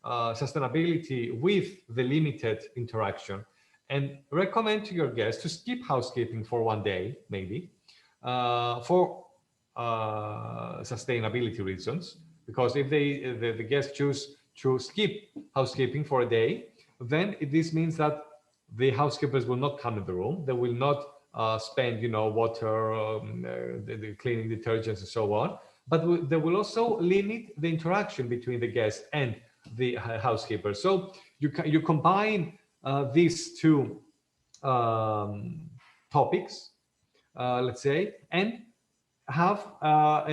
sustainability with the limited interaction, and recommend to your guests to skip housekeeping for one day, maybe, for sustainability reasons. Because if the guests choose to skip housekeeping for a day, then this means that the housekeepers will not come in the room. They will not spend, water, the cleaning detergents and so on. But they will also limit the interaction between the guests and the housekeeper. So you combine these two topics, let's say, and have how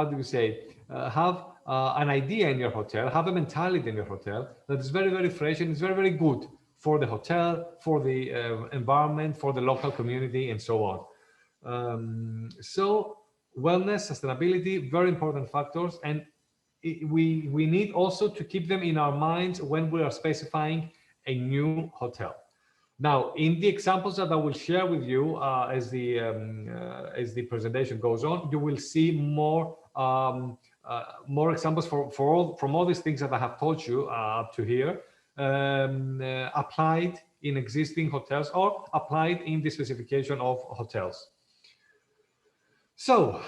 do you say, have an idea in your hotel, have a mentality in your hotel that is very, very fresh and is very, very good for the hotel, for the environment, for the local community, and so on. So wellness, sustainability, very important factors, and we need also to keep them in our minds when we are specifying a new hotel. Now, in the examples that I will share with you as the presentation goes on, you will see more examples from all these things that I have told you up to here, applied in existing hotels or applied in the specification of hotels. So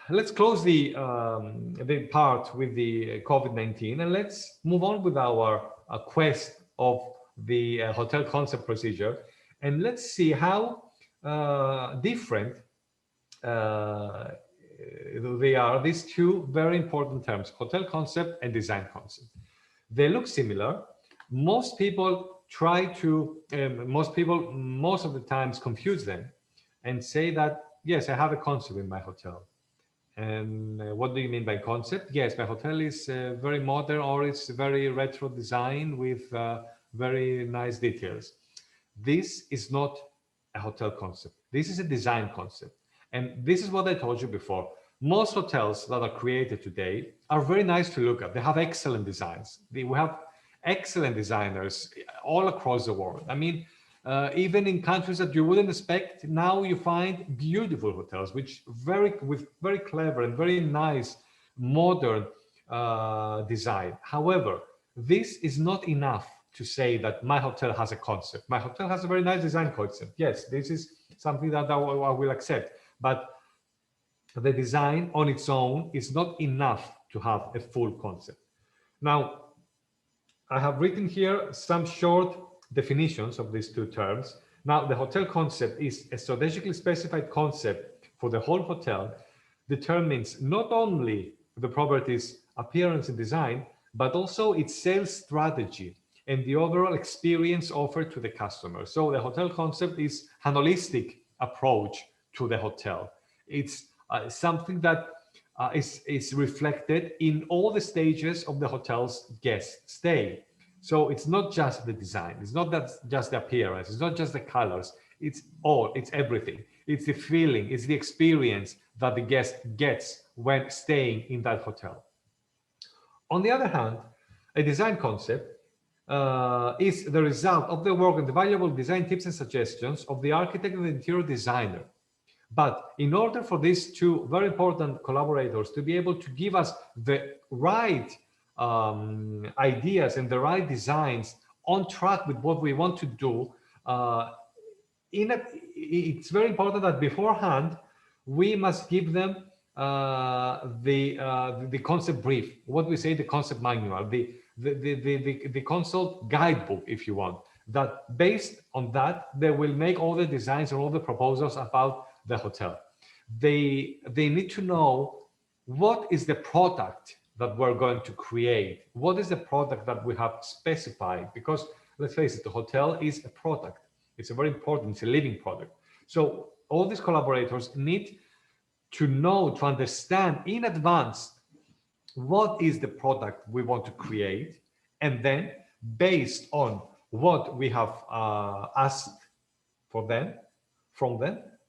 let's close the part with the COVID-19 and let's move on with our quest of the hotel concept procedure, and let's see how different they are, these two very important terms, hotel concept and design concept. They look similar. Most people try to, most of the times confuse them and say that, yes, I have a concept in my hotel. And what do you mean by concept? Yes, my hotel is very modern, or it's very retro design with very nice details. This is not a hotel concept. This is a design concept. And this is what I told you before. Most hotels that are created today are very nice to look at. They have excellent designs. We have excellent designers all across the world. I mean, even in countries that you wouldn't expect, now you find beautiful hotels, with very clever and very nice modern design. However, this is not enough to say that my hotel has a concept. My hotel has a very nice design concept. Yes, this is something that I will accept. But the design on its own is not enough to have a full concept. Now, I have written here some short definitions of these two terms. Now, the hotel concept is a strategically specified concept for the whole hotel, determines not only the property's appearance and design, but also its sales strategy and the overall experience offered to the customer. So the hotel concept is an holistic approach to the hotel. It's something that is reflected in all the stages of the hotel's guest stay. So it's not just the design, it's not just the appearance, it's not just the colors, it's everything. It's the feeling, it's the experience that the guest gets when staying in that hotel. On the other hand, a design concept is the result of the work and the valuable design tips and suggestions of the architect and the interior designer. But in order for these two very important collaborators to be able to give us the right ideas and the right designs on track with what we want to do, it's very important that beforehand we must give them the concept brief, what we say, the concept manual, the consult guidebook, if you want, that based on that they will make all the designs and all the proposals about the hotel. They need to know what is the product that we're going to create, what is the product that we have specified, because let's face it, the hotel is a product. It's a very important, it's a living product. So all these collaborators need to know, to understand in advance what is the product we want to create, and then based on what we have asked from them,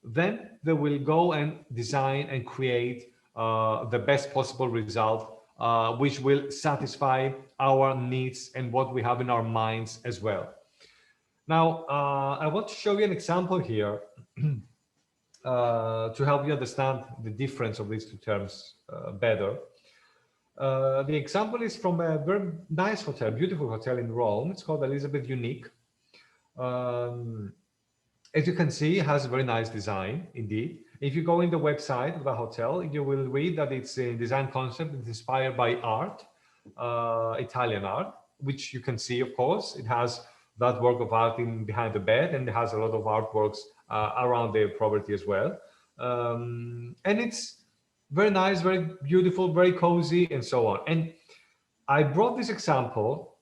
then they will go and design and create the best possible result, which will satisfy our needs and what we have in our minds as well. Now, I want to show you an example here to help you understand the difference of these two terms better. The example is from a very nice hotel, beautiful hotel in Rome. It's called Elizabeth Unique. As you can see, it has a very nice design indeed. If you go in the website of the hotel, you will read that it's a design concept that's inspired by art, Italian art, which you can see, of course. It has that work of art behind the bed, and it has a lot of artworks around the property as well. And it's very nice, very beautiful, very cozy, and so on. And I brought this example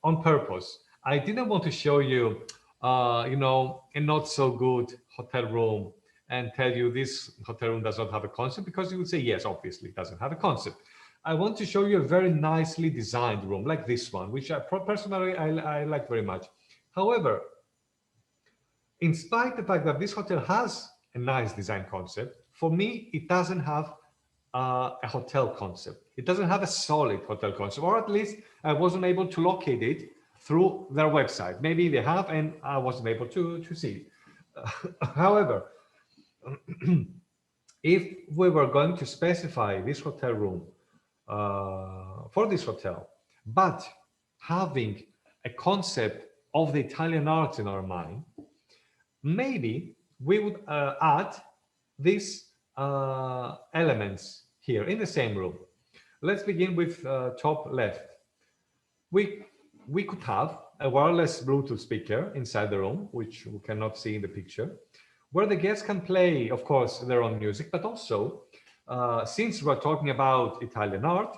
on purpose. I didn't want to show you, a not so good hotel room and tell you this hotel room does not have a concept, because you would say, yes, obviously it doesn't have a concept. I want to show you a very nicely designed room like this one, which personally I like very much. However, in spite of the fact that this hotel has a nice design concept, for me, it doesn't have a hotel concept. It doesn't have a solid hotel concept, or at least I wasn't able to locate it through their website. Maybe they have, and I wasn't able to see it. However, if we were going to specify this hotel room for this hotel, but having a concept of the Italian arts in our mind, maybe we would add this elements here in the same room. Let's begin with top left. We could have a wireless Bluetooth speaker inside the room, which we cannot see in the picture, where the guests can play, of course, their own music, but also, since we're talking about Italian art,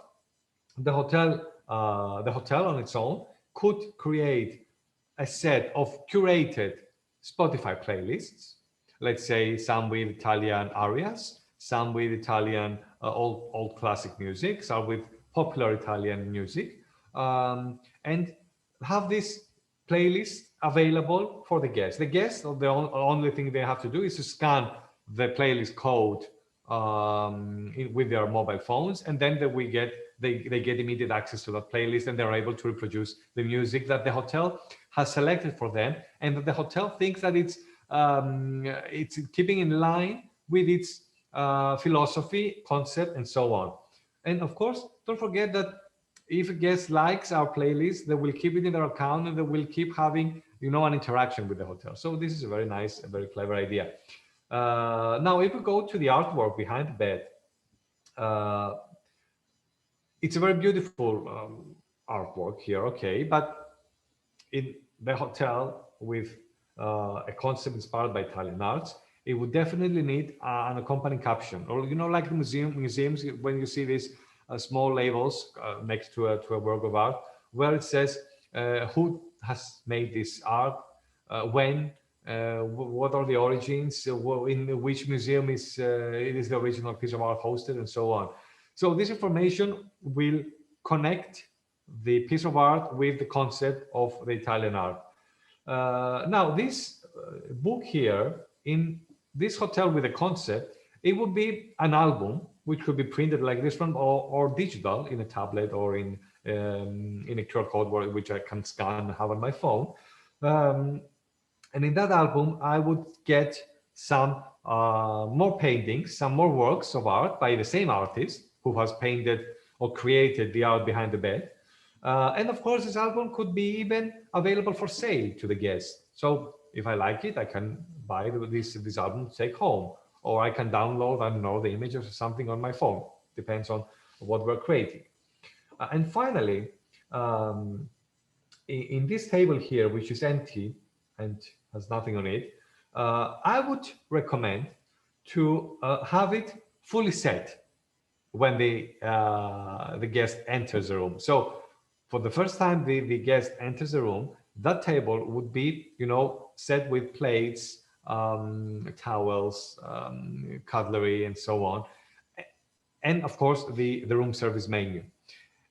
the hotel on its own could create a set of curated Spotify playlists, let's say some with Italian arias, some with Italian old classic music, some with popular Italian music, and have this playlist available for the guests. The guests, the only thing they have to do is to scan the playlist code with their mobile phones, and then they get immediate access to that playlist, and they're able to reproduce the music that the hotel has selected for them, and that the hotel thinks that it's keeping in line with its philosophy, concept, and so on. And of course, don't forget that if a guest likes our playlist, they will keep it in their account, and they will keep having, an interaction with the hotel. So this is a very nice, a very clever idea. Now, if we go to the artwork behind the bed, it's a very beautiful artwork here, okay, but in the hotel with a concept inspired by Italian arts, it would definitely need an accompanying caption, or like the museums when you see these small labels next to a work of art, where it says who has made this art, when, what are the origins, in which museum it is the original piece of art hosted, and so on. So this information will connect the piece of art with the concept of the Italian art. Now, this book here, in this hotel with a concept, it would be an album which could be printed like this one, or digital in a tablet, or in a QR code which I can scan and have on my phone. And in that album, I would get some more paintings, some more works of art by the same artist who has painted or created the art behind the bed. And of course, this album could be even available for sale to the guests. So if I like it, I can buy this album to take home, or I can download, I don't know, the images or something on my phone. Depends on what we're creating. And finally, in this table here, which is empty and has nothing on it, I would recommend to have it fully set when the guest enters the room. So for the first time the guest enters the room, that table would be, set with plates, towels, cutlery, and so on. And of course, the room service menu.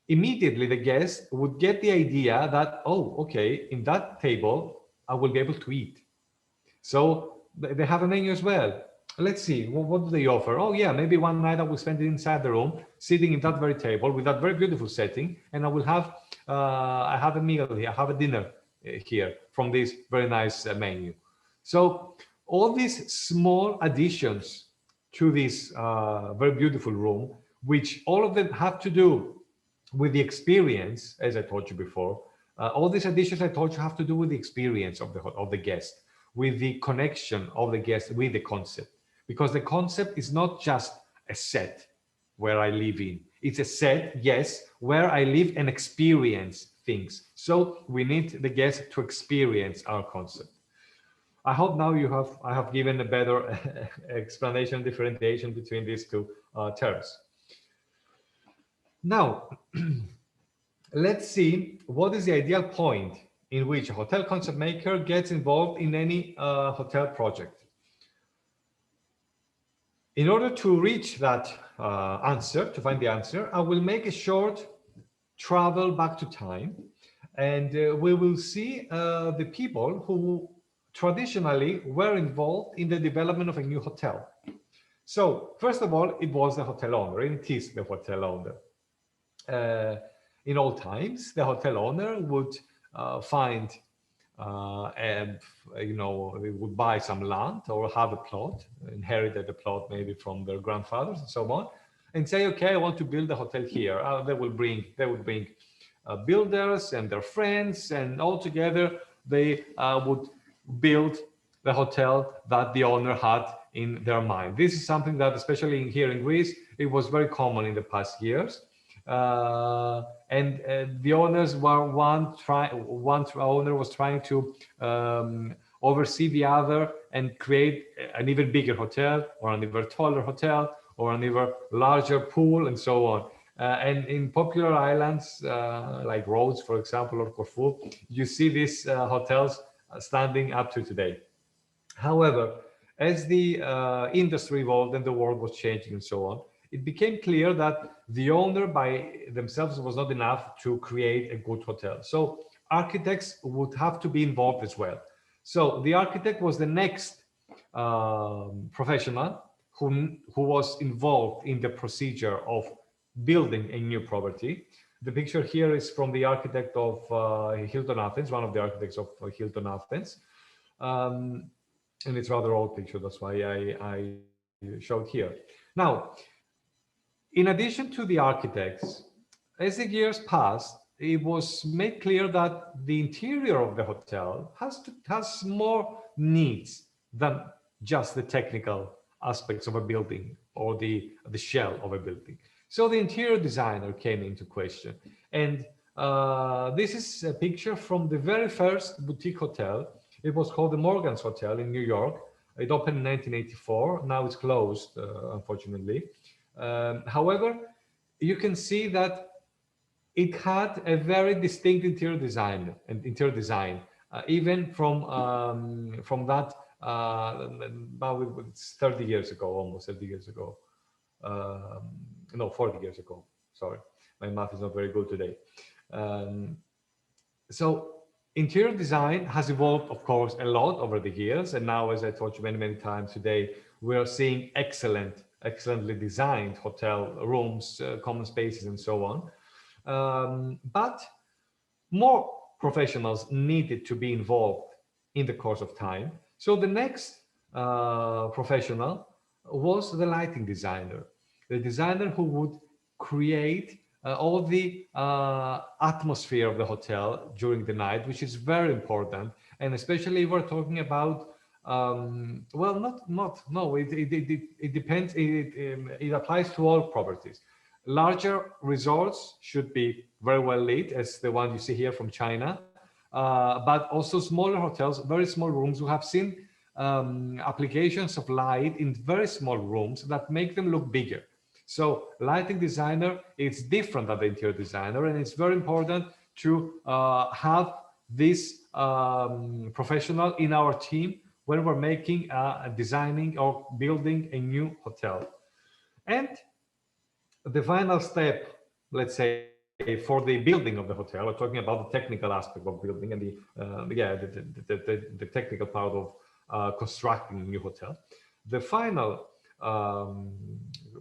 Immediately, the guest would get the idea that, oh, okay, in that table, I will be able to eat. So they have a menu as well. Let's see, what do they offer? Oh yeah, maybe one night I will spend it inside the room, sitting in that very table with that very beautiful setting, and I will have, I have a meal here, I have a dinner here from this very nice menu. So all these small additions to this very beautiful room, which all of them have to do with the experience, as I told you before, all these additions I told you have to do with the experience of the guest, with the connection of the guest with the concept. Because the concept is not just a set where I live in. It's a set, yes, where I live and experience things. So we need the guest to experience our concept. I hope now I have given a better explanation, differentiation between these two terms. Now, let's see what is the ideal point in which a hotel concept maker gets involved in any hotel project. In order to reach that answer, to find the answer, I will make a short travel back to time, and we will see the people who traditionally were involved in the development of a new hotel. So, first of all, it was the hotel owner, and it is the hotel owner. In old times, the hotel owner would find and they would buy some land or have a plot, inherited a plot maybe from their grandfathers and so on, and say, okay, I want to build a hotel here. They would bring builders and their friends, and all together they would build the hotel that the owner had in their mind. This is something that, especially here in Greece, it was very common in the past years. The owners were one owner was trying to oversee the other and create an even bigger hotel, or an even taller hotel, or an even larger pool, and so on. And in popular islands like Rhodes, for example, or Corfu, you see these hotels standing up to today. However, as the industry evolved and the world was changing and so on, it became clear that the owner by themselves was not enough to create a good hotel. So architects would have to be involved as well. So the architect was the next professional who was involved in the procedure of building a new property. The picture here is from the architect of Hilton Athens, one of the architects of Hilton Athens. And it's rather old picture, that's why I showed here. Now, in addition to the architects, as the years passed, it was made clear that the interior of the hotel has more needs than just the technical aspects of a building or the shell of a building. So the interior designer came into question. And this is a picture from the very first boutique hotel. It was called the Morgan's Hotel in New York. It opened in 1984. Now it's closed, unfortunately. However, you can see that it had a very distinct interior design, even from that. Now it's 30 years ago, almost 30 years ago. No, 40 years ago. Sorry, my math is not very good today. So interior design has evolved, of course, a lot over the years. And now, as I told you many times today, we are seeing excellently designed hotel rooms, common spaces, and so on. But more professionals needed to be involved in the course of time. So the next professional was the lighting designer, the designer who would create all the atmosphere of the hotel during the night, which is very important. And especially if we're talking about, it depends, it applies to all properties. Larger resorts should be very well lit, as the one you see here from China, but also smaller hotels, very small rooms. We have seen applications of light in very small rooms that make them look bigger. So lighting designer is different than the interior designer, and it's very important to have this professional in our team when we're making, designing or building a new hotel. And the final step, let's say, for the building of the hotel, we're talking about the technical aspect of building and the technical part of constructing a new hotel. The final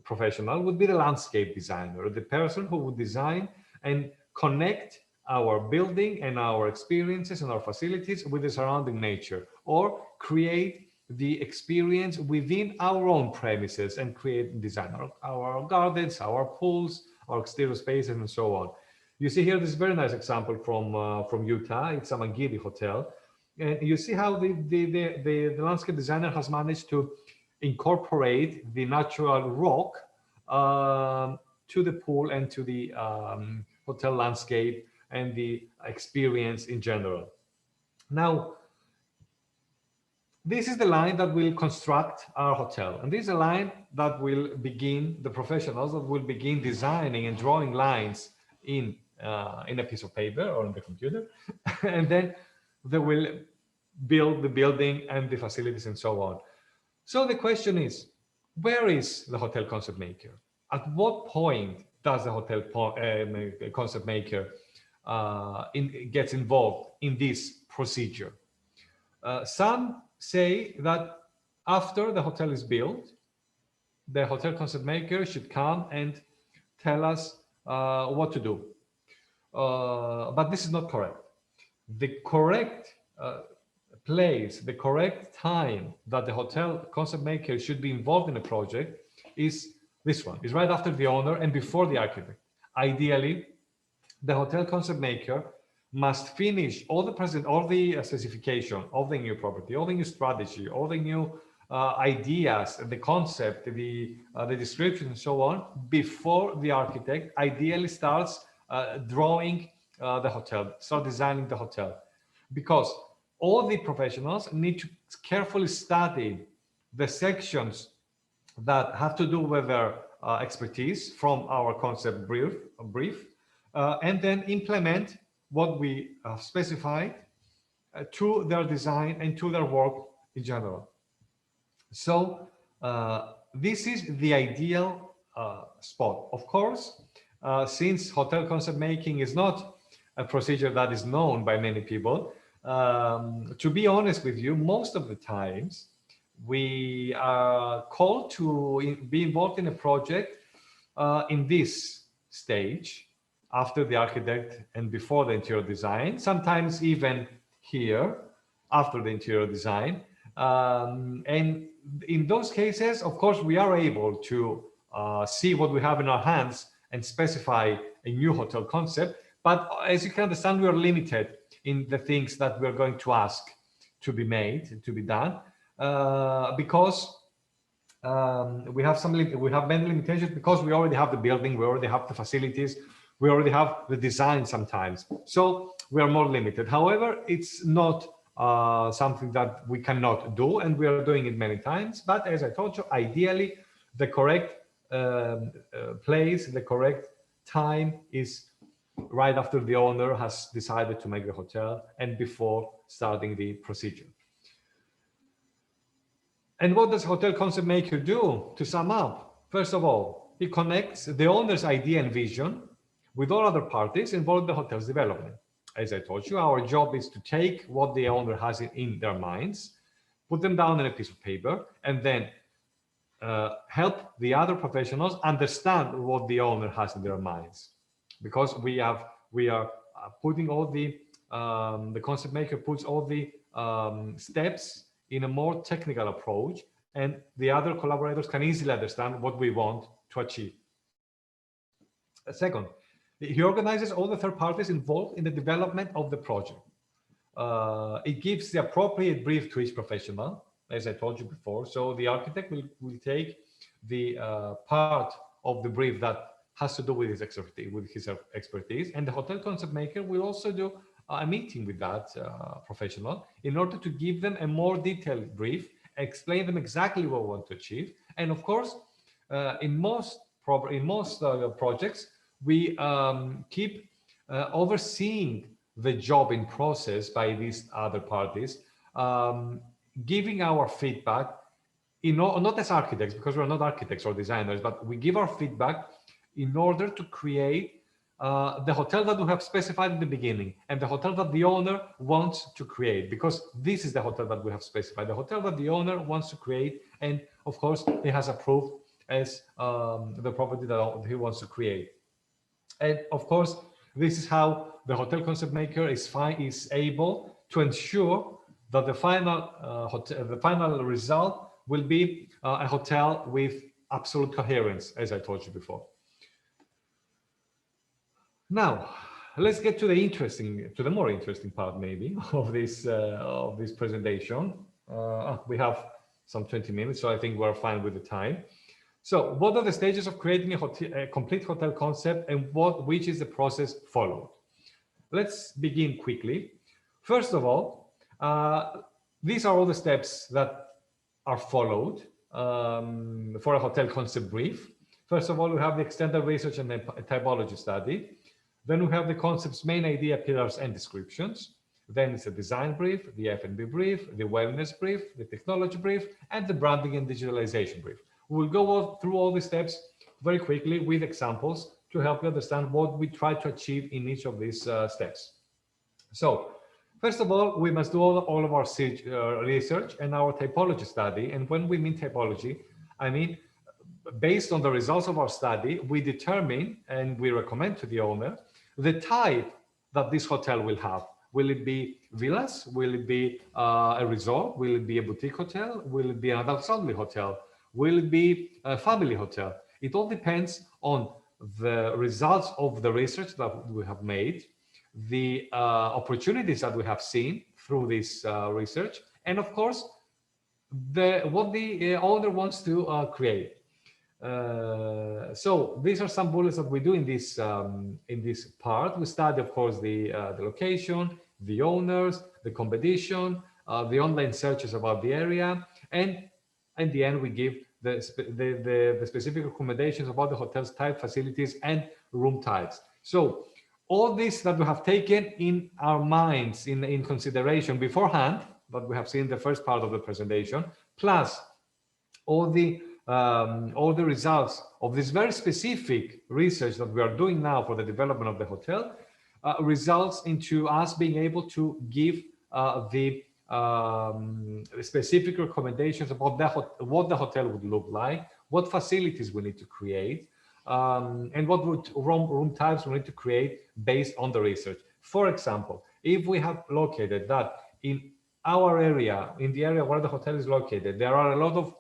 professional would be the landscape designer, the person who would design and connect our building and our experiences and our facilities with the surrounding nature, or create the experience within our own premises and create design our gardens, our pools, our exterior spaces, and so on. You see here this very nice example from Utah. It's a Magidi hotel, and you see how the landscape designer has managed to incorporate the natural rock to the pool and to the hotel landscape and the experience in general. Now, this is the line that will construct our hotel, and this is a line that will begin, the professionals that will begin designing and drawing lines in a piece of paper or on the computer, and then they will build the building and the facilities and so on. So the question is, where is the hotel concept maker? At what point does the hotel concept maker gets involved in this procedure? Some say that after the hotel is built, the hotel concept maker should come and tell us what to do. But this is not correct. The correct place, the correct time that the hotel concept maker should be involved in a project is this one, is right after the owner and before the architect. Ideally, the hotel concept maker must finish all the specification of the new property, all the new strategy, all the new ideas, the concept, the description, and so on, before the architect ideally starts drawing the hotel, start designing the hotel. Because all the professionals need to carefully study the sections that have to do with their expertise from our concept brief, and then implement what we have specified to their design and to their work in general. So this is the ideal spot. Of course, since hotel concept making is not a procedure that is known by many people, to be honest with you, most of the times we are called to be involved in a project in this stage, after the architect and before the interior design, sometimes even here after the interior design. And in those cases, of course, we are able to see what we have in our hands and specify a new hotel concept. But as you can understand, we are limited in the things that we're going to ask to be made, to be done, because we have many limitations, because we already have the building, we already have the facilities, we already have the design sometimes. So we are more limited. However, it's not something that we cannot do, and we are doing it many times. But as I told you, ideally, the correct place, the correct time is right after the owner has decided to make the hotel and before starting the procedure. And what does hotel concept maker do? To sum up, first of all, he connects the owner's idea and vision with all other parties involved in the hotel's development. As I told you, our job is to take what the owner has in their minds, put them down on a piece of paper, and then help the other professionals understand what the owner has in their minds. Because we are putting all the concept maker puts all the steps in a more technical approach, and the other collaborators can easily understand what we want to achieve. Second, he organizes all the third parties involved in the development of the project. It gives the appropriate brief to each professional, as I told you before. So the architect will take the part of the brief that has to do with his expertise, and the hotel concept maker will also do a meeting with that professional in order to give them a more detailed brief, explain them exactly what we want to achieve. And of course, in most projects, we keep overseeing the job in process by these other parties, giving our feedback, not as architects, because we're not architects or designers, but we give our feedback in order to create the hotel that we have specified in the beginning, and the hotel that the owner wants to create, because this is the hotel that we have specified, the hotel that the owner wants to create, and of course he has approved as the property that he wants to create. And of course, this is how the hotel concept maker is able to ensure that the final result will be a hotel with absolute coherence, as I told you before. Now, let's get to the more interesting part, maybe, of this presentation. We have some 20 minutes, so I think we're fine with the time. So, what are the stages of creating a complete hotel concept, and which is the process followed? Let's begin quickly. First of all, these are all the steps that are followed for a hotel concept brief. First of all, we have the extended research and typology study. Then we have the concept's main idea, pillars, and descriptions. Then it's a design brief, the F&B brief, the wellness brief, the technology brief, and the branding and digitalization brief. We'll go through all the steps very quickly with examples to help you understand what we try to achieve in each of these steps. So, first of all, we must do all of our research and our typology study. And when we mean typology, I mean, based on the results of our study, we determine and we recommend to the owner the type that this hotel will have. Will it be villas? Will it be a resort? Will it be a boutique hotel? Will it be an adult-only hotel? Will it be a family hotel? It all depends on the results of the research that we have made, the opportunities that we have seen through this research, and of course, what the owner wants to create. So these are some bullets that we do in this part. We study, of course, the location, the owners, the competition, the online searches about the area, and in the end we give the specific recommendations about the hotel's type, facilities, and room types. So all this that we have taken in our minds in consideration beforehand, that we have seen the first part of the presentation, plus all the results of this very specific research that we are doing now for the development of the hotel results into us being able to give the specific recommendations about what the hotel would look like, what facilities we need to create, and what room types we need to create based on the research. For example, if we have located that in our area, in the area where the hotel is located, there are a lot of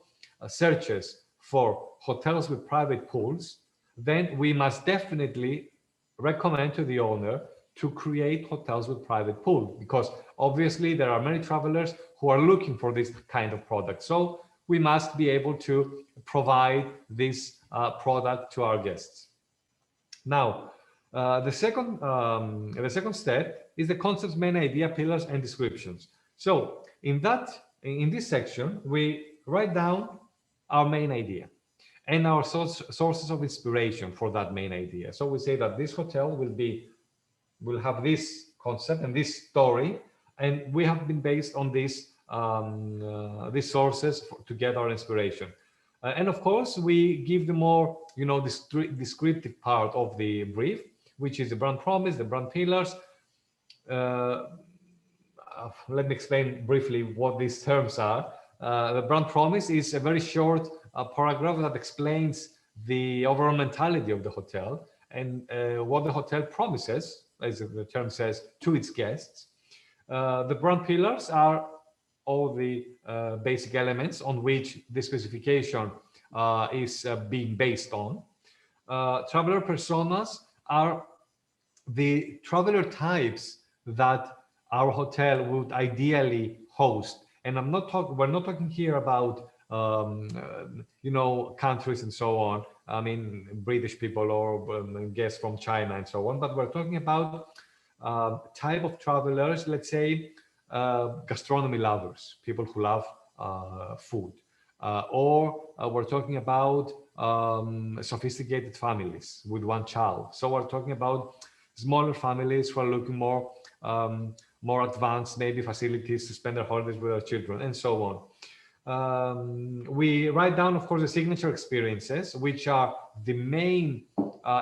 searches for hotels with private pools, then we must definitely recommend to the owner to create hotels with private pool, because obviously there are many travelers who are looking for this kind of product. So we must be able to provide this product to our guests. Now, the second step is the concept's main idea, pillars, and descriptions. So in this section, we write down our main idea and our sources of inspiration for that main idea. So we say that this hotel will have this concept and this story, and we have been based on these sources to get our inspiration. And of course, we give the more, descriptive part of the brief, which is the brand promise, the brand pillars. Let me explain briefly what these terms are. The brand promise is a very short paragraph that explains the overall mentality of the hotel and what the hotel promises, as the term says, to its guests. The brand pillars are all the basic elements on which the specification is being based on. Traveler personas are the traveler types that our hotel would ideally host. And we're not talking here about countries and so on. I mean, British people or guests from China and so on, but we're talking about type of travelers, let's say gastronomy lovers, people who love food, or we're talking about sophisticated families with one child. So we're talking about smaller families who are looking more advanced, maybe facilities to spend their holidays with their children, and so on. We write down, of course, the signature experiences, which are the main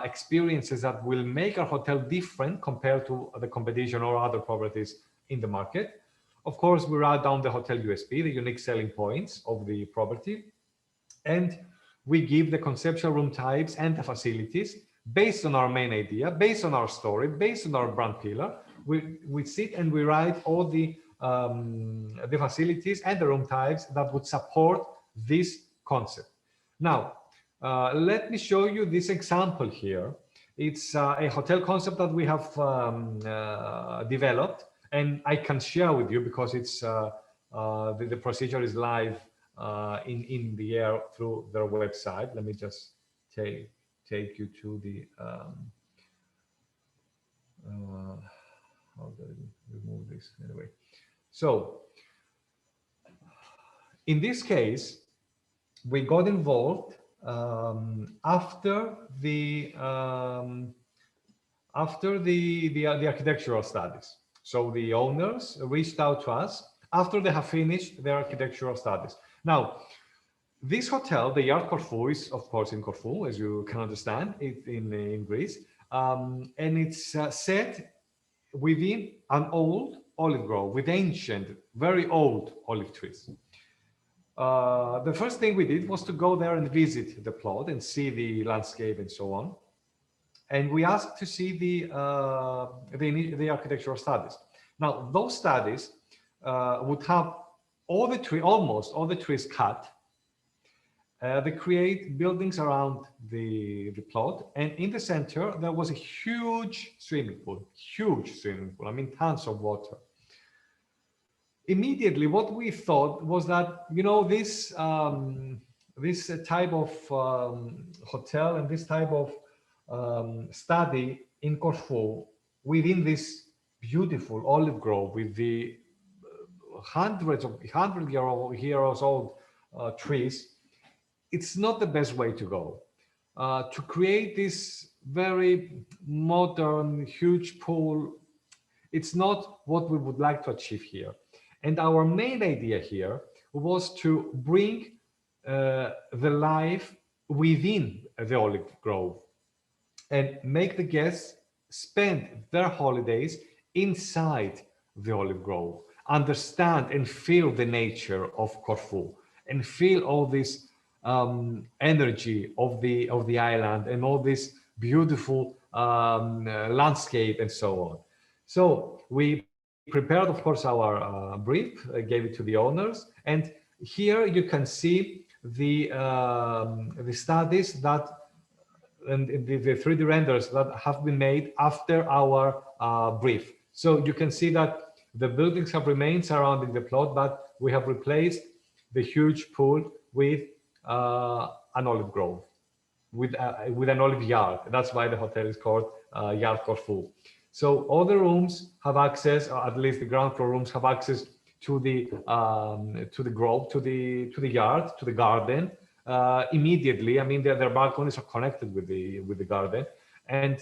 experiences that will make our hotel different compared to the competition or other properties in the market. Of course, we write down the hotel USP, the unique selling points of the property, and we give the conceptual room types and the facilities based on our main idea, based on our story, based on our brand pillar. We sit and we write all the facilities and the room types that would support this concept. Now, let me show you this example here. It's a hotel concept that we have developed, and I can share with you because it's the procedure is live in the air through their website. Let me just take you to the how do I remove this anyway? So in this case, we got involved after the architectural studies. So the owners reached out to us after they have finished their architectural studies. Now, this hotel, the Yard Corfu, is of course in Corfu, as you can understand, it's in Greece, and it's set within an old olive grove with ancient, very old olive trees. The first thing we did was to go there and visit the plot and see the landscape and so on. And we asked to see the architectural studies. Now, those studies would have almost all the trees cut. They create buildings around the plot, and in the center there was a huge swimming pool. I mean, tons of water. immediately what we thought was that, you know, this type of hotel and this type of study in Corfu, within this beautiful olive grove with the hundred years old trees, it's not the best way to go. To create this very modern, huge pool, it's not what we would like to achieve here. And our main idea here was to bring the life within the olive grove and make the guests spend their holidays inside the olive grove, understand and feel the nature of Corfu, and feel all this energy of the island and all this beautiful landscape and so on. So we prepared, of course, our brief, gave it to the owners, and here you can see the studies that and the 3D renders that have been made after our brief. So you can see that the buildings have remained surrounding the plot, but we have replaced the huge pool with an olive grove, with an olive yard. That's why the hotel is called Yard Corfu. So all the rooms have access, or at least the ground floor rooms have access to the grove, to the yard, to the garden immediately. I mean, their balconies are connected with the garden. And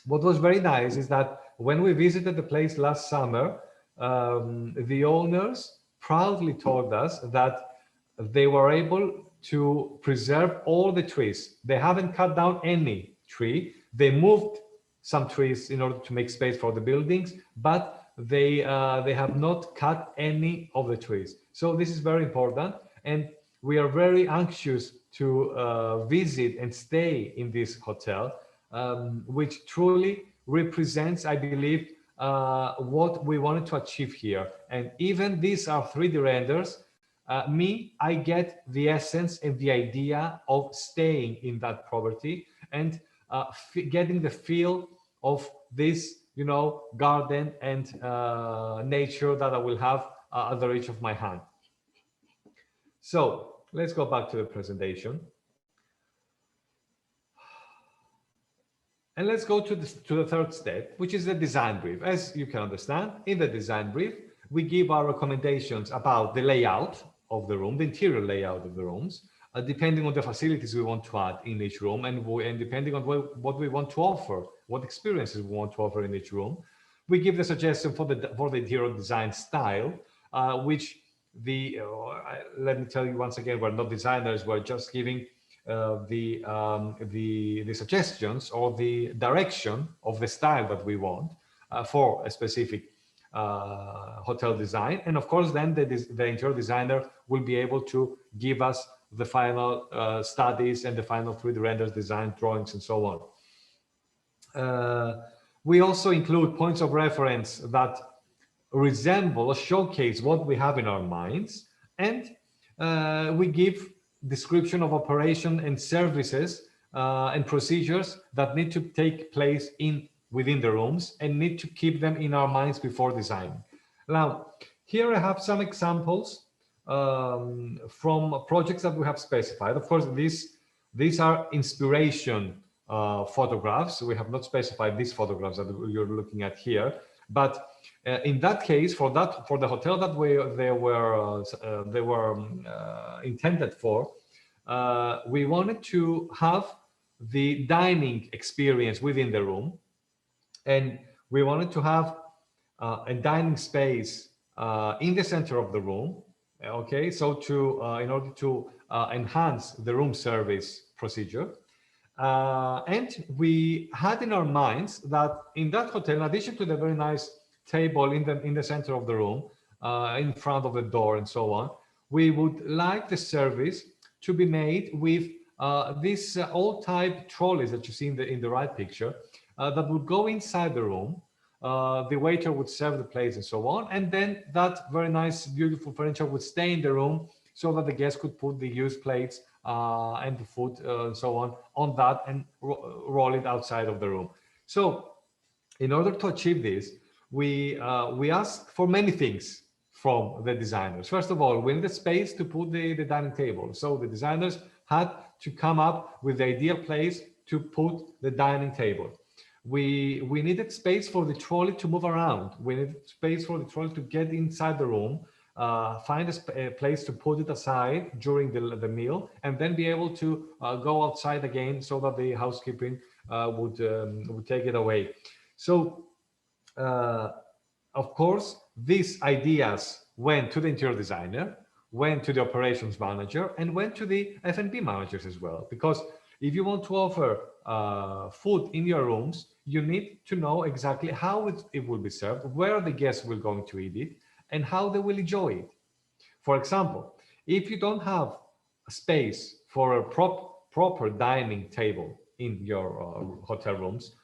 what was very nice is that when we visited the place last summer, the owners proudly told us that they were able to preserve all the trees. They haven't cut down any tree. They moved some trees in order to make space for the buildings, but they have not cut any of the trees. So this is very important, and we are very anxious to visit and stay in this hotel, which truly represents, I believe, what we wanted to achieve here. And even these are 3D renders. I get the essence and the idea of staying in that property and getting the feel of this, you know, garden and nature that I will have at the reach of my hand. So let's go back to the presentation. And let's go to the third step, which is the design brief. As you can understand, in the design brief, we give our recommendations about the layout of the room, the interior layout of the rooms, depending on the facilities we want to add in each room, and depending on what we want to offer, what experiences we want to offer in each room. We give the suggestion for the interior design style, which let me tell you once again, we're not designers, we're just giving the suggestions or the direction of the style that we want for a specific hotel design. And of course, then the interior designer will be able to give us the final studies and the final 3D renders, design drawings, and so on. We also include points of reference that resemble or showcase what we have in our minds, and we give description of operation and services and procedures that need to take place within the rooms and need to keep them in our minds before designing. Now, here I have some examples from projects that we have specified. Of course, these are inspiration photographs. We have not specified these photographs that you're looking at here, but in that case, for the hotel that they were intended for, we wanted to have the dining experience within the room, and we wanted to have a dining space in the center of the room. Okay, so in order to enhance the room service procedure, and we had in our minds that in that hotel, in addition to the very nice table in the center of the room, in front of the door and so on, we would like the service to be made with these old type trolleys that you see in the right picture, that would go inside the room. The waiter would serve the plates and so on, and then that very nice, beautiful furniture would stay in the room so that the guests could put the used plates and the food and so on that and roll it outside of the room. So in order to achieve this, we asked for many things from the designers. First of all, we need a space to put the dining table. So the designers had to come up with the ideal place to put the dining table. We needed space for the trolley to move around. We needed space for the trolley to get inside the room, find a place to put it aside during the meal, and then be able to go outside again so that the housekeeping would take it away. So, of course, these ideas went to the interior designer, went to the operations manager, and went to the F&B managers as well. Because if you want to offer food in your rooms, you need to know exactly how it will be served, where the guests will going to eat it, and how they will enjoy it. For example, if you don't have a space for a proper dining table in your hotel rooms,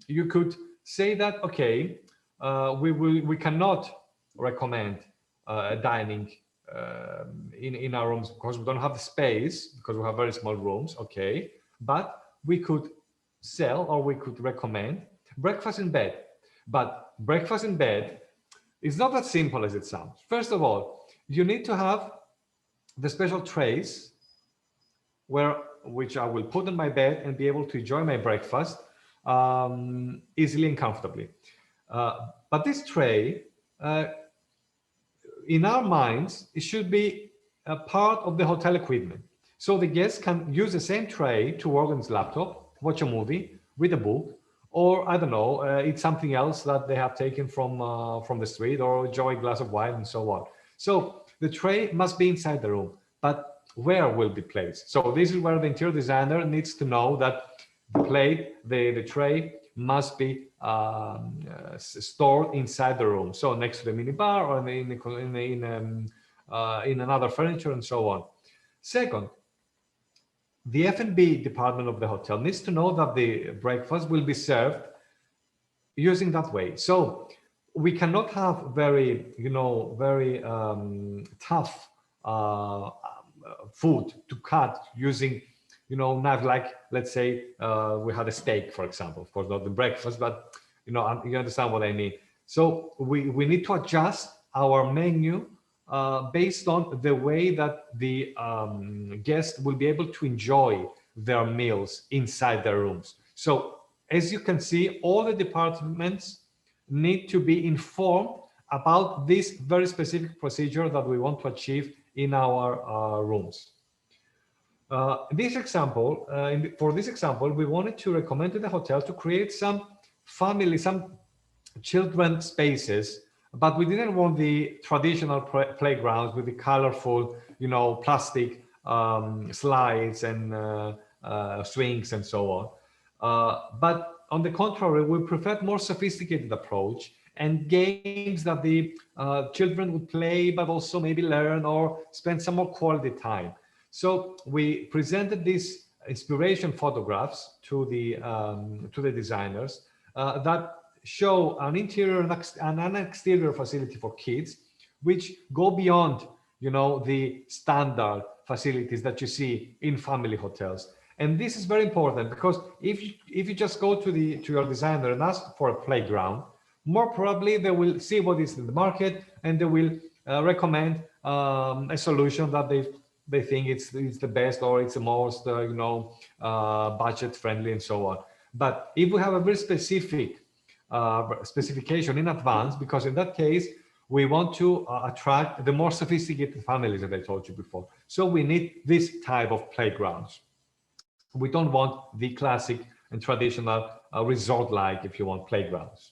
you could say that, okay, we cannot recommend dining in our rooms because we don't have the space, because we have very small rooms, okay, but we could sell or we could recommend breakfast in bed. But breakfast in bed is not as simple as it sounds. First of all, you need to have the special trays which I will put on my bed and be able to enjoy my breakfast easily and comfortably. But this tray, in our minds, it should be a part of the hotel equipment. So the guests can use the same tray to work on his laptop, watch a movie, read a book, or I don't know, eat something else that they have taken from the street, or enjoy a glass of wine and so on. So the tray must be inside the room, but where will be placed? So this is where the interior designer needs to know that the tray must be stored inside the room. So next to the minibar or in another furniture and so on. Second, the F&B department of the hotel needs to know that the breakfast will be served using that way. So we cannot have very tough food to cut using, knife, like, let's say we had a steak, for example, of course, not the breakfast, but you understand what I mean. So we need to adjust our menu based on the way that the guests will be able to enjoy their meals inside their rooms. So as you can see, all the departments need to be informed about this very specific procedure that we want to achieve in our rooms. For this example, we wanted to recommend to the hotel to create some children spaces, but we didn't want the traditional playgrounds with the colorful, plastic slides and swings and so on. But on the contrary, we preferred more sophisticated approach and games that the children would play, but also maybe learn or spend some more quality time. So we presented these inspiration photographs to the designers that show an interior and an exterior facility for kids, which go beyond, the standard facilities that you see in family hotels. And this is very important because if you just go to your designer and ask for a playground, more probably they will see what is in the market and they will recommend a solution that they think it's the best or it's the most budget friendly and so on. But if we have a very specific specification in advance, because in that case we want to attract the more sophisticated families that I told you before, so we need this type of playgrounds. We don't want the classic and traditional resort-like, if you want, playgrounds.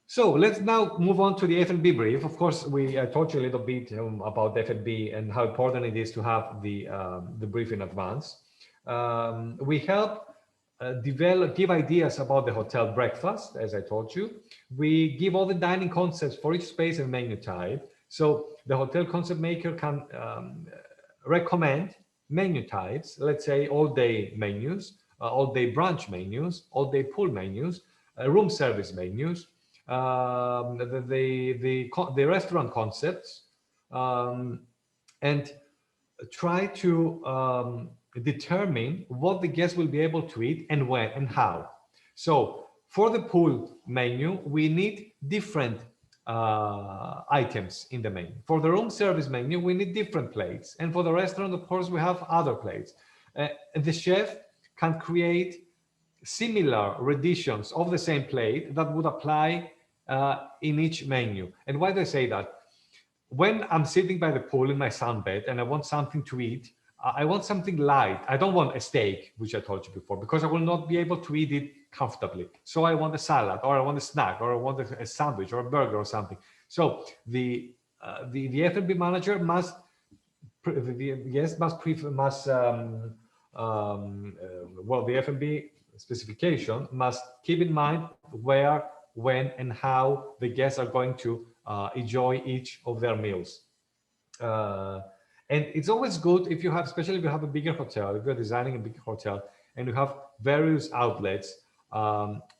So let's now move on to the F&B brief. Of course, I told you a little bit about F&B and how important it is to have the brief in advance. We help give ideas about the hotel breakfast, as I told you. We give all the dining concepts for each space and menu type. So the hotel concept maker can recommend menu types, let's say all-day menus, all-day brunch menus, all-day pool menus, room service menus, the restaurant concepts, and try to determine what the guests will be able to eat and when and how. So for the pool menu, we need different items in the menu. For the room service menu, we need different plates. And for the restaurant, of course, we have other plates. The chef can create similar renditions of the same plate that would apply in each menu. And why do I say that? When I'm sitting by the pool in my sunbed and I want something to eat, I want something light. I don't want a steak, which I told you before, because I will not be able to eat it comfortably. So I want a salad, or I want a snack, or I want a sandwich or a burger or something. So the F&B manager must well, the F&B specification must keep in mind where, when, and how the guests are going to enjoy each of their meals. And it's always good if you have, especially if you have a bigger hotel, if you're designing a big hotel and you have various outlets,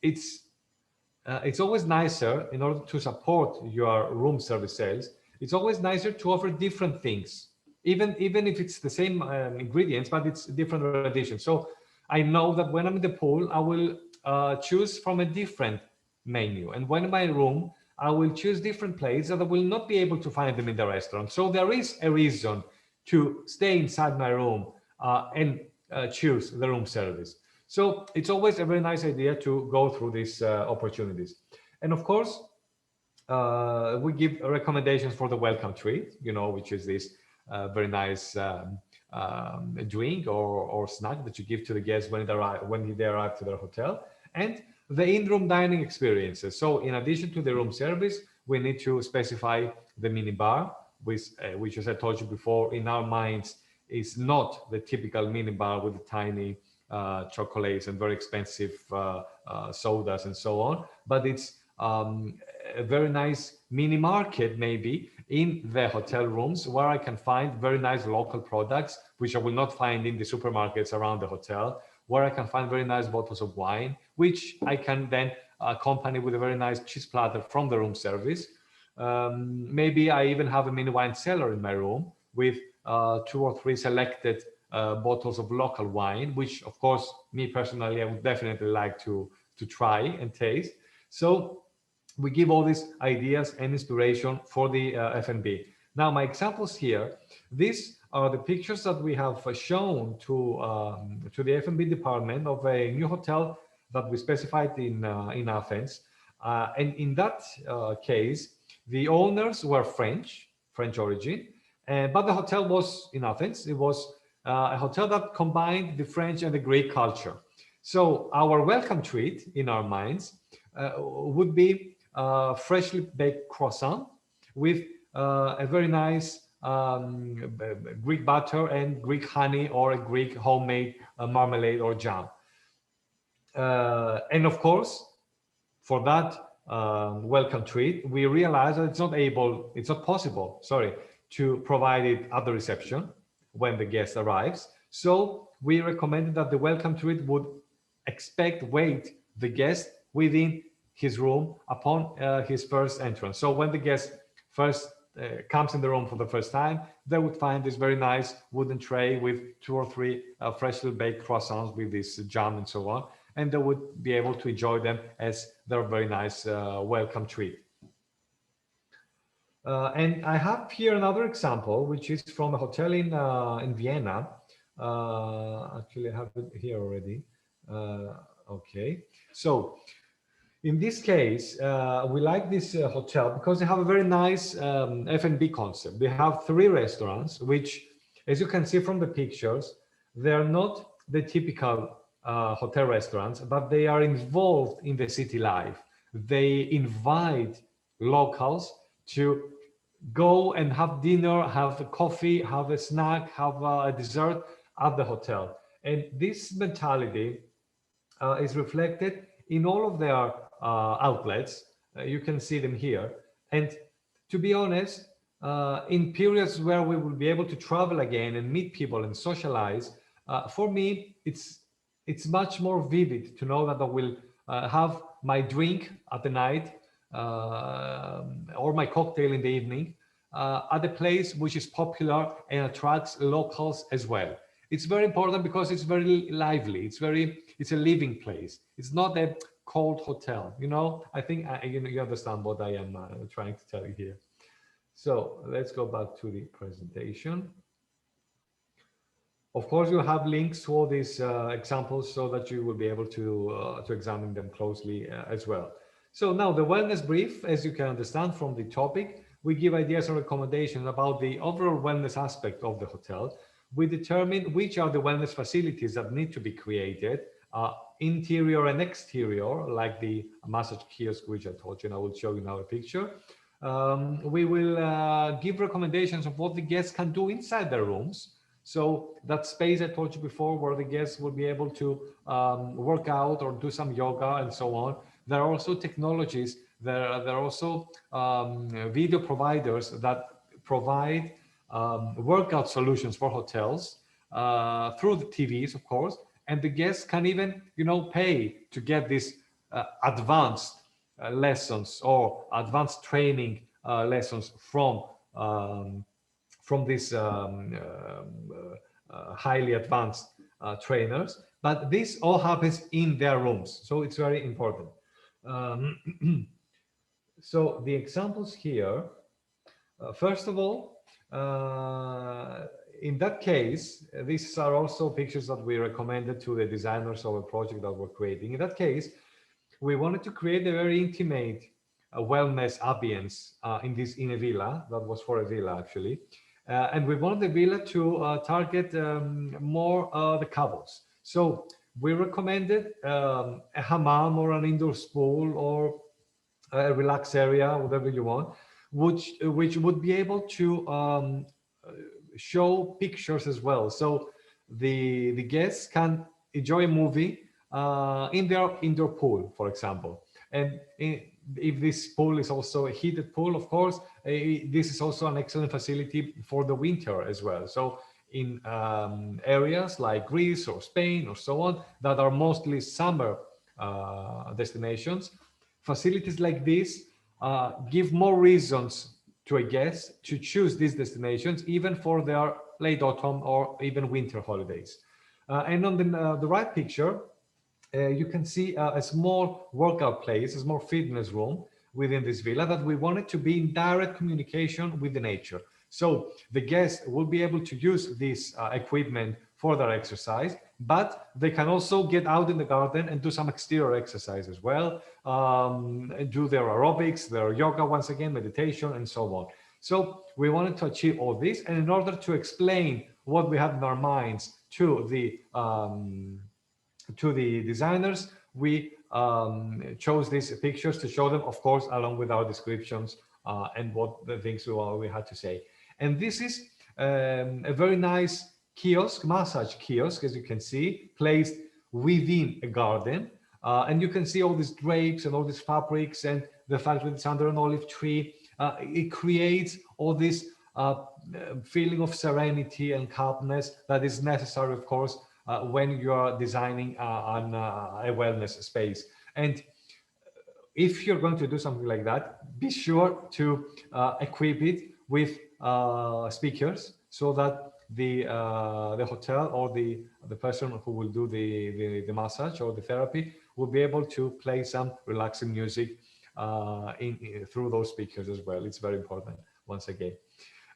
it's always nicer, in order to support your room service sales, it's always nicer to offer different things, even if it's the same ingredients, but it's different additions. So I know that when I'm in the pool, I will choose from a different menu. And when in my room, I will choose different plates that I will not be able to find them in the restaurant. So there is a reason to stay inside my room and choose the room service. So it's always a very nice idea to go through these opportunities. And of course, we give recommendations for the welcome treat, which is this very nice drink or snack that you give to the guests when they arrive to their hotel, and the in-room dining experiences. So in addition to the room service, we need to specify the minibar, which, as I told you before, in our minds is not the typical minibar with the tiny chocolates and very expensive sodas and so on, but it's a very nice mini market maybe in the hotel rooms, where I can find very nice local products, which I will not find in the supermarkets around the hotel, where I can find very nice bottles of wine, which I can then accompany with a very nice cheese platter from the room service. Maybe I even have a mini wine cellar in my room with 2 or 3 selected bottles of local wine, which of course, me personally, I would definitely like to try and taste. So we give all these ideas and inspiration for the F&B. Now, my examples here, these are the pictures that we have shown to the F&B department of a new hotel that we specified in Athens. And in that case, the owners were French origin, but the hotel was in Athens. It was a hotel that combined the French and the Greek culture. So our welcome treat in our minds would be freshly baked croissant with a very nice Greek butter and Greek honey, or a Greek homemade marmalade or jam. And of course, for that welcome treat, we realized that it's not possible, to provide it at the reception when the guest arrives. So we recommended that the welcome treat would wait the guest within his room upon his first entrance. So when the guest first comes in the room for the first time, they would find this very nice wooden tray with 2 or 3 freshly baked croissants with this jam and so on, and they would be able to enjoy them as their very nice welcome treat. And I have here another example, which is from a hotel in Vienna. Actually, I have it here already. Okay, so in this case, we like this hotel because they have a very nice F&B concept. They have 3 restaurants, which, as you can see from the pictures, they're not the typical hotel restaurants, but they are involved in the city life. They invite locals to go and have dinner, have a coffee, have a snack, have a dessert at the hotel. And this mentality is reflected in all of their outlets. You can see them here. And to be honest, in periods where we will be able to travel again and meet people and socialize, for me, it's much more vivid to know that I will have my drink at the night or my cocktail in the evening at a place which is popular and attracts locals as well. It's very important because it's very lively. It's a living place. It's not a called hotel. You know, I think you understand what I am trying to tell you here. So let's go back to the presentation. Of course, you have links to all these examples so that you will be able to examine them closely as well. So now the wellness brief, as you can understand from the topic, we give ideas and recommendations about the overall wellness aspect of the hotel. We determine which are the wellness facilities that need to be created, interior and exterior, like the massage kiosk, which I told you, and I will show you now a picture. We will give recommendations of what the guests can do inside their rooms. So that space I told you before, where the guests will be able to work out or do some yoga and so on. There are also technologies, there are also video providers that provide workout solutions for hotels through the TVs, of course, and the guests can even, you know, pay to get these advanced lessons or advanced training lessons from these highly advanced trainers. But this all happens in their rooms, so it's very important. So the examples here, first of all, in that case, these are also pictures that we recommended to the designers of a project that we're creating. In that case, we wanted to create a very intimate wellness ambience in a villa. That was for a villa, actually. And we wanted the villa to target more the couples. So we recommended a hammam or an indoor pool or a relaxed area, whatever you want, which would be able to show pictures as well. So the guests can enjoy a movie in their indoor pool, for example. And if this pool is also a heated pool, of course, this is also an excellent facility for the winter as well. So in areas like Greece or Spain or so on, that are mostly summer destinations, facilities like this give more reasons to a guest to choose these destinations, even for their late autumn or even winter holidays. And on the right picture, you can see a small workout place, a small fitness room within this villa that we wanted to be in direct communication with the nature. So the guests will be able to use this equipment for their exercise, but they can also get out in the garden and do some exterior exercise as well, do their aerobics, their yoga, once again, meditation, and so on. So we wanted to achieve all this, and in order to explain what we have in our minds to the designers, we chose these pictures to show them, of course, along with our descriptions and what the things we had to say. And this is a very nice kiosk, massage kiosk, as you can see, placed within a garden. And you can see all these drapes and all these fabrics, and the fact that it's under an olive tree. It creates all this feeling of serenity and calmness that is necessary, of course, when you are designing a wellness space. And if you're going to do something like that, be sure to equip it with speakers, so that the hotel or the person who will do the massage or the therapy will be able to play some relaxing music through those speakers as well. It's very important, once again.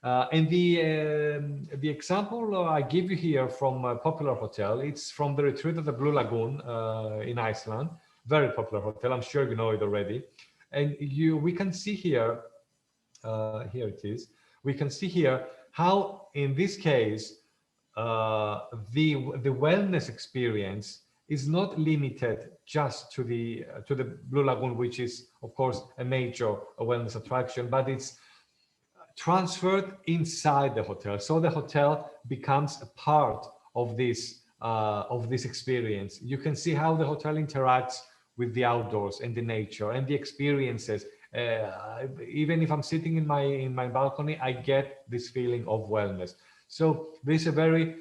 And the example I give you here from a popular hotel, it's from the retreat of the Blue Lagoon in Iceland. Very popular hotel, I'm sure you know it already. And we can see here, here it is, we can see here how in this case the wellness experience is not limited just to the Blue Lagoon, which is of course a major wellness attraction, but it's transferred inside the hotel. So the hotel becomes a part of this experience. You can see how the hotel interacts with the outdoors and the nature and the experiences. Even if I'm sitting in my balcony, I get this feeling of wellness. So this is a very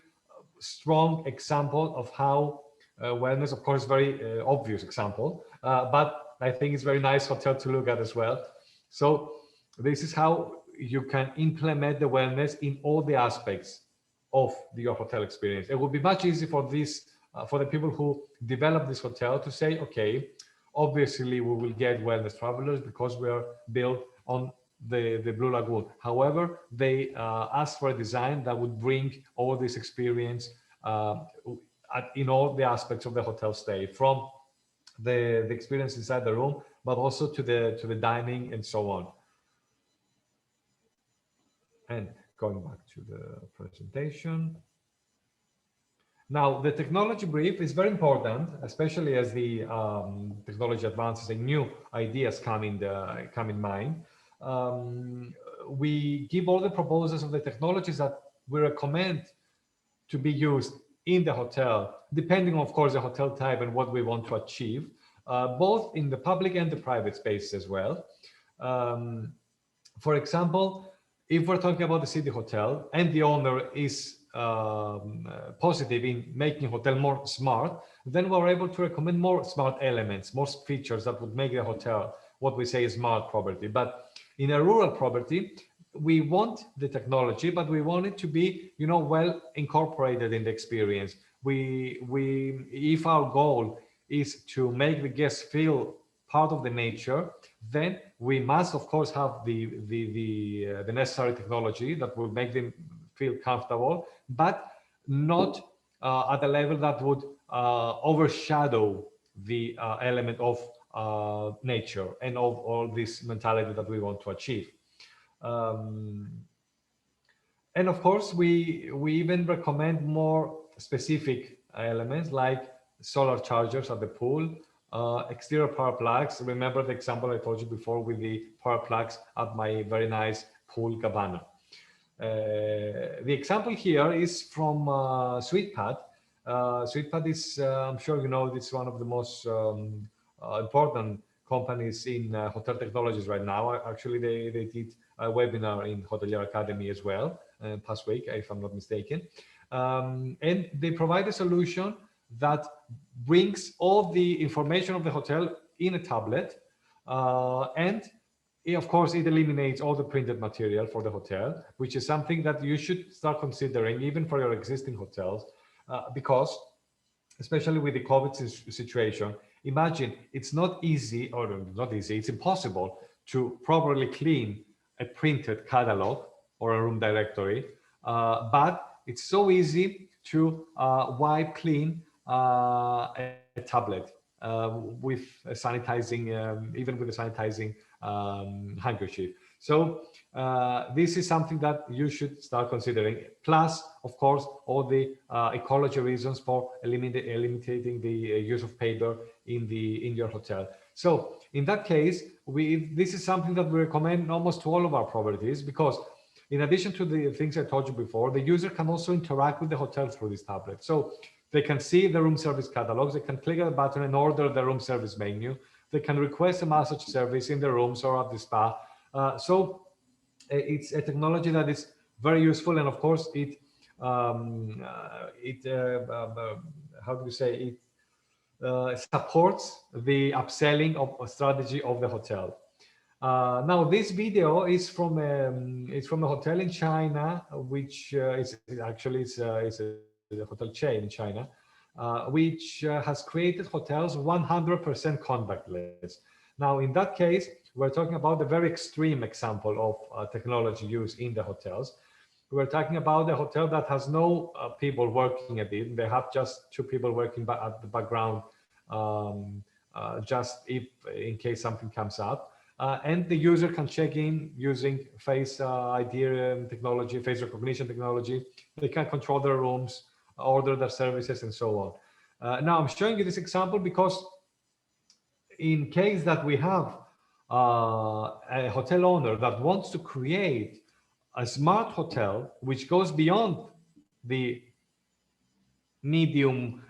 strong example of how wellness, of course, very obvious example, but I think it's a very nice hotel to look at as well. So this is how you can implement the wellness in all the aspects of your hotel experience. It would be much easier for this, for the people who develop this hotel to say, okay, obviously we will get wellness travelers because we are built on the Blue Lagoon. However, they asked for a design that would bring all this experience in all the aspects of the hotel stay, from the experience inside the room, but also to the dining and so on. And going back to the presentation. Now, the technology brief is very important, especially as the technology advances and new ideas come in mind. We give all the proposals of the technologies that we recommend to be used in the hotel, depending, of course, the hotel type and what we want to achieve, both in the public and the private spaces as well. For example, if we're talking about the city hotel and the owner is positive in making a hotel more smart, then we're able to recommend more smart elements, more features that would make the hotel what we say is smart property. But in a rural property, we want the technology, but we want it to be, you know, well incorporated in the experience. If our goal is to make the guests feel part of the nature, then we must, of course, have the necessary technology that will make them feel comfortable, but not at a level that would overshadow the element of nature and of all this mentality that we want to achieve. And of course, we even recommend more specific elements like solar chargers at the pool, exterior power plugs. Remember the example I told you before with the power plugs at my very nice pool cabana. The example here is from SweetPad. SweetPad is, I'm sure you know, this is one of the most important companies in hotel technologies right now. Actually, they did a webinar in Hotelier Academy as well, past week, if I'm not mistaken. And they provide a solution that brings all the information of the hotel in a tablet, and of course, it eliminates all the printed material for the hotel, which is something that you should start considering even for your existing hotels, because especially with the COVID situation, imagine it's not easy, or not easy, it's impossible to properly clean a printed catalog or a room directory, but it's so easy to wipe clean a tablet with a sanitizing, even with a sanitizing handkerchief. So this is something that you should start considering. Plus, of course, all the ecology reasons for eliminating the use of paper in your hotel. So in that case, this is something that we recommend almost to all of our properties, because in addition to the things I told you before, the user can also interact with the hotel through this tablet. So they can see the room service catalogs, they can click on the button and order the room service menu, they can request a massage service in the rooms or at the spa. So it's a technology that is very useful, and of course how do you say, it supports the upselling of a strategy of the hotel. Now this video is from a hotel in China, which is actually a hotel chain in China, which has created hotels 100% contactless. Now, in that case, we're talking about a very extreme example of technology used in the hotels. We're talking about a hotel that has no people working at it. They have just 2 people working at the background, just in case something comes up. And the user can check in using face ID technology, face recognition technology. They can control their rooms, order their services, and so on. Now, I'm showing you this example because in case that we have a hotel owner that wants to create a smart hotel which goes beyond the medium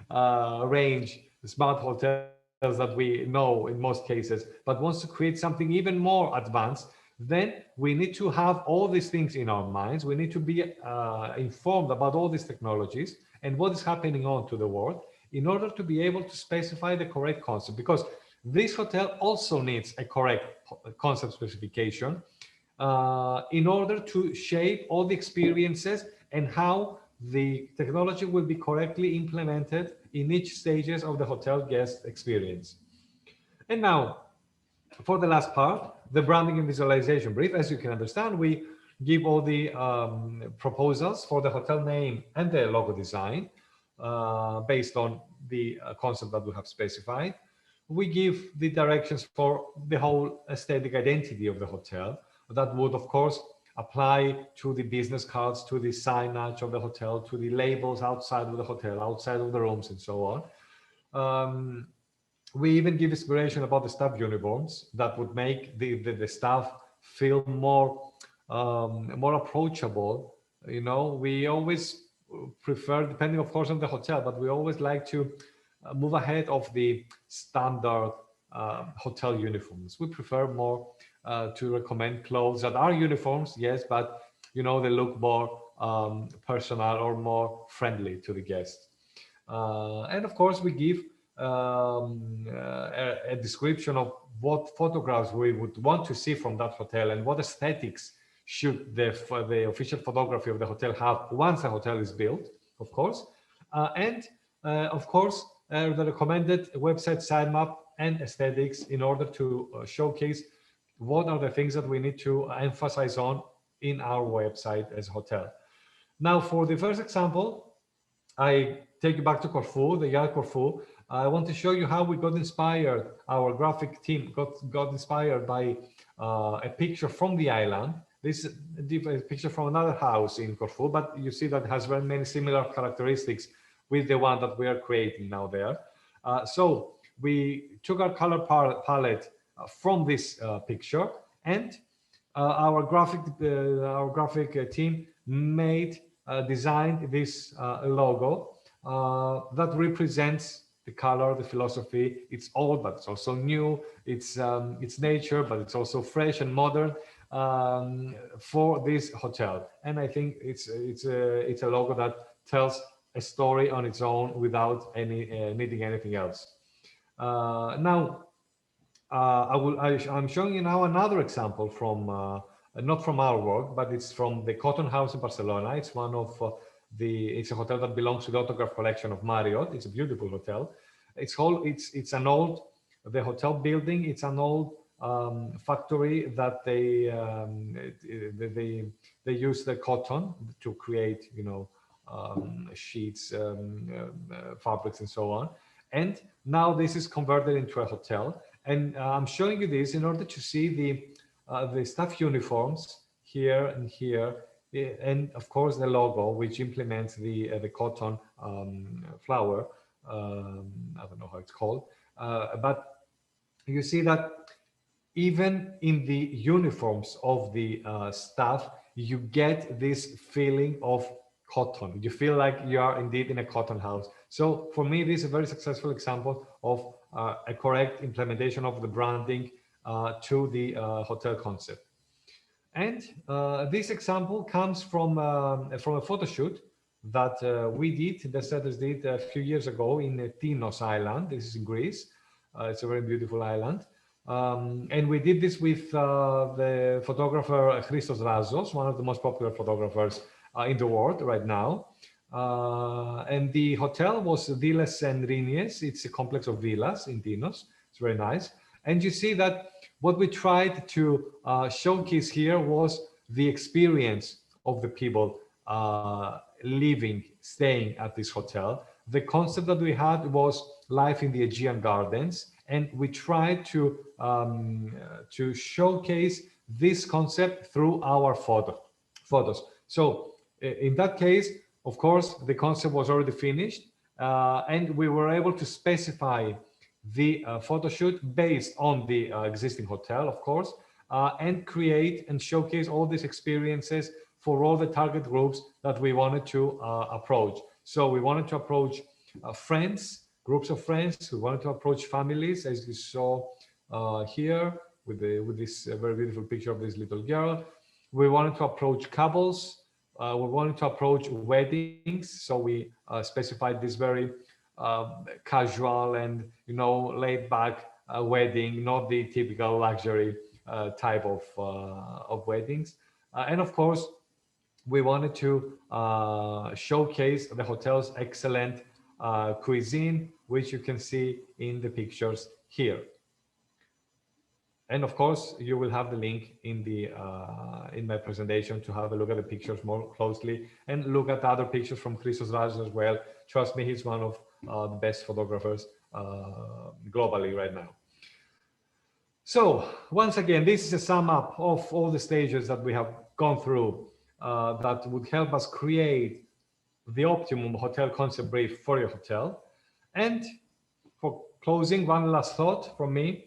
range smart hotels that we know in most cases, but wants to create something even more advanced, then we need to have all these things in our minds. We need to be informed about all these technologies and what is happening on to the world in order to be able to specify the correct concept, because this hotel also needs a correct concept specification in order to shape all the experiences and how the technology will be correctly implemented in each stages of the hotel guest experience. And now, for the last part, the branding and visualization brief. As you can understand, we give all the proposals for the hotel name and the logo design based on the concept that we have specified. We give the directions for the whole aesthetic identity of the hotel. That would, of course, apply to the business cards, to the signage of the hotel, to the labels outside of the hotel, outside of the rooms, and so on. We even give inspiration about the staff uniforms that would make the staff feel more approachable. You know, we always prefer, depending of course on the hotel, but we always like to move ahead of the standard hotel uniforms. We prefer more to recommend clothes that are uniforms, yes, but you know, they look more personal or more friendly to the guests. And of course, we give a description of what photographs we would want to see from that hotel and what aesthetics should the official photography of the hotel have once the hotel is built, of course. And of course, the recommended website sitemap and aesthetics in order to showcase what are the things that we need to emphasize on in our website as a hotel. Now, for the first example, I take you back to Corfu, the Yacht Corfu. I want to show you how we got inspired, our graphic team got inspired by a picture from the island. This is a picture from another house in Corfu, but you see that it has very many similar characteristics with the one that we are creating now there. So we took our color palette from this picture, and our graphic team designed this logo that represents the color, the philosophy. It's old, but it's also new. It's nature, but it's also fresh and modern for this hotel. And I think it's a logo that tells a story on its own without needing anything else. Now, I'm showing you now another example from not from our work, but it's from the Cotton House in Barcelona. It's one of it's a hotel that belongs to the autograph collection of Marriott. It's a beautiful hotel. It's an old, the hotel building. It's an old factory that they use the cotton to create, you know, sheets, fabrics, and so on. And now this is converted into a hotel. And I'm showing you this in order to see the staff uniforms here and here, and of course the logo, which implements the cotton flower. I don't know how it's called, but you see that even in the uniforms of the staff, you get this feeling of cotton. You feel like you are indeed in a cotton house. So for me, this is a very successful example of a correct implementation of the branding to the hotel concept. And this example comes from a photo shoot that we did, the setters did a few years ago in Tinos Island. This is in Greece. It's a very beautiful island. And we did this with the photographer Christos Razos, one of the most popular photographers in the world right now. And the hotel was Villas Enrinies. It's a complex of villas in Tinos. It's very nice. And you see that what we tried to showcase here was the experience of the people living, staying at this hotel. The concept that we had was life in the Aegean Gardens, and we tried to showcase this concept through our photos. So in that case, of course, the concept was already finished, and we were able to specify the photo shoot based on the existing hotel, of course, and create and showcase all these experiences for all the target groups that we wanted to approach. So we wanted to approach friends, groups of friends. We wanted to approach families, as you saw here with this very beautiful picture of this little girl. We wanted to approach couples. We wanted to approach weddings. So we specified this very casual and, you know, laid back wedding, not the typical luxury type of weddings. And of course, we wanted to showcase the hotel's excellent cuisine, which you can see in the pictures here. And of course, you will have the link in the in my presentation to have a look at the pictures more closely and look at other pictures from Christos Razis as well. Trust me, he's one of the best photographers globally right now. So once again, this is a sum up of all the stages that we have gone through that would help us create the optimum hotel concept brief for your hotel. And for closing, one last thought from me.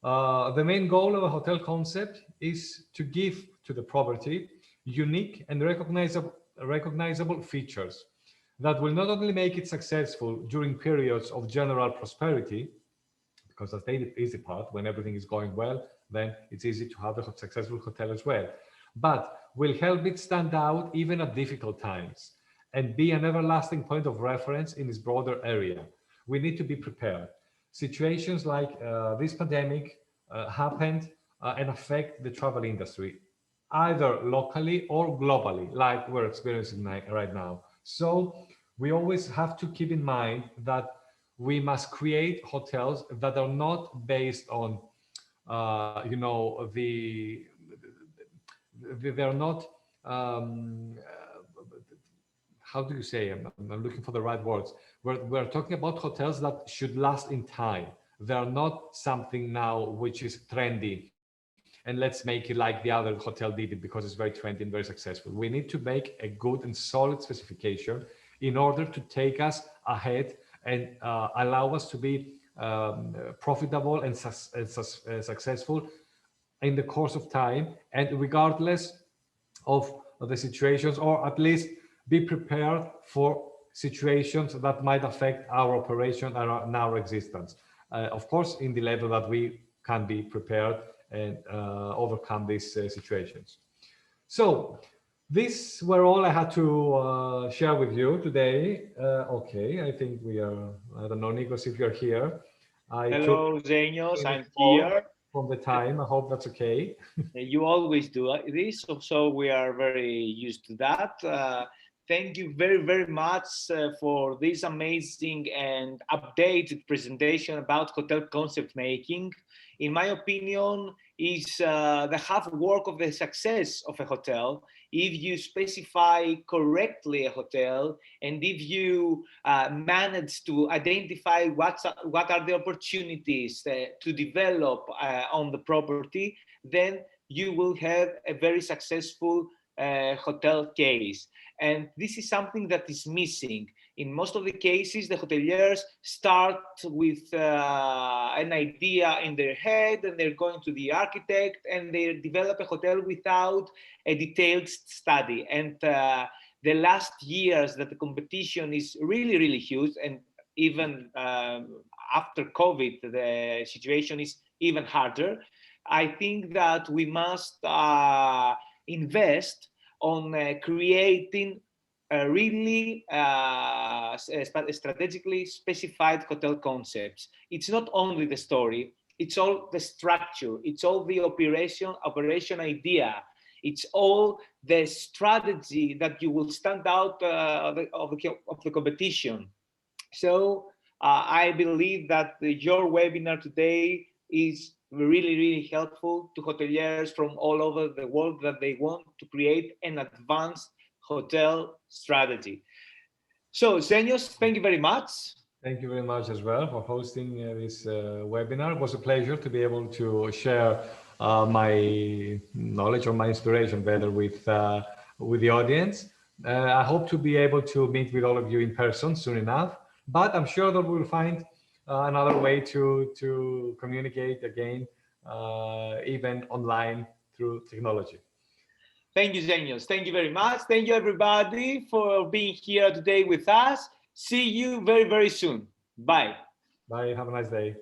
The main goal of a hotel concept is to give to the property unique and recognizable features that will not only make it successful during periods of general prosperity, because that's the easy part. When everything is going well, then it's easy to have a successful hotel as well, but will help it stand out even at difficult times and be an everlasting point of reference in its broader area. We need to be prepared. Situations like this pandemic happened and affect the travel industry, either locally or globally, like we're experiencing right now. So we always have to keep in mind that we must create hotels that are not based on, you know, they're not, how do you say, I'm looking for the right words. We're talking about hotels that should last in time. They're not something now which is trendy and let's make it like the other hotel did it because it's very trendy and very successful. We need to make a good and solid specification in order to take us ahead and allow us to be profitable and successful in the course of time, and regardless of the situations, or at least be prepared for situations that might affect our operation and our existence. Of course, in the level that we can be prepared and overcome these situations. So these were all I had to share with you today. Okay, I think we are, I don't know, Nikos, if you're here. Hello, Zenios, I'm here. From the time, I hope that's okay. You always do this, so we are very used to that. Thank you very, very much for this amazing and updated presentation about hotel concept making. In my opinion, is the half work of the success of a hotel. If you specify correctly a hotel, and if you manage to identify what are the opportunities to develop on the property, then you will have a very successful hotel case. And this is something that is missing. In most of the cases, the hoteliers start with an idea in their head, and they're going to the architect, and they develop a hotel without a detailed study. And the last years that the competition is really, really huge, and even after COVID, the situation is even harder. I think that we must invest on creating really strategically specified hotel concepts. It's not only the story, it's all the structure, it's all the operation idea, it's all the strategy that you will stand out of the competition. So I believe that your webinar today is really, really helpful to hoteliers from all over the world that they want to create an advanced hotel strategy. So, Zenios, thank you very much. Thank you very much as well for hosting this webinar. It was a pleasure to be able to share my knowledge or my inspiration better with the audience. I hope to be able to meet with all of you in person soon enough, but I'm sure that we'll find another way to communicate again, even online through technology. Thank you, Zenios. Thank you very much. Thank you, everybody, for being here today with us. See you very, very soon. Bye. Bye. Have a nice day.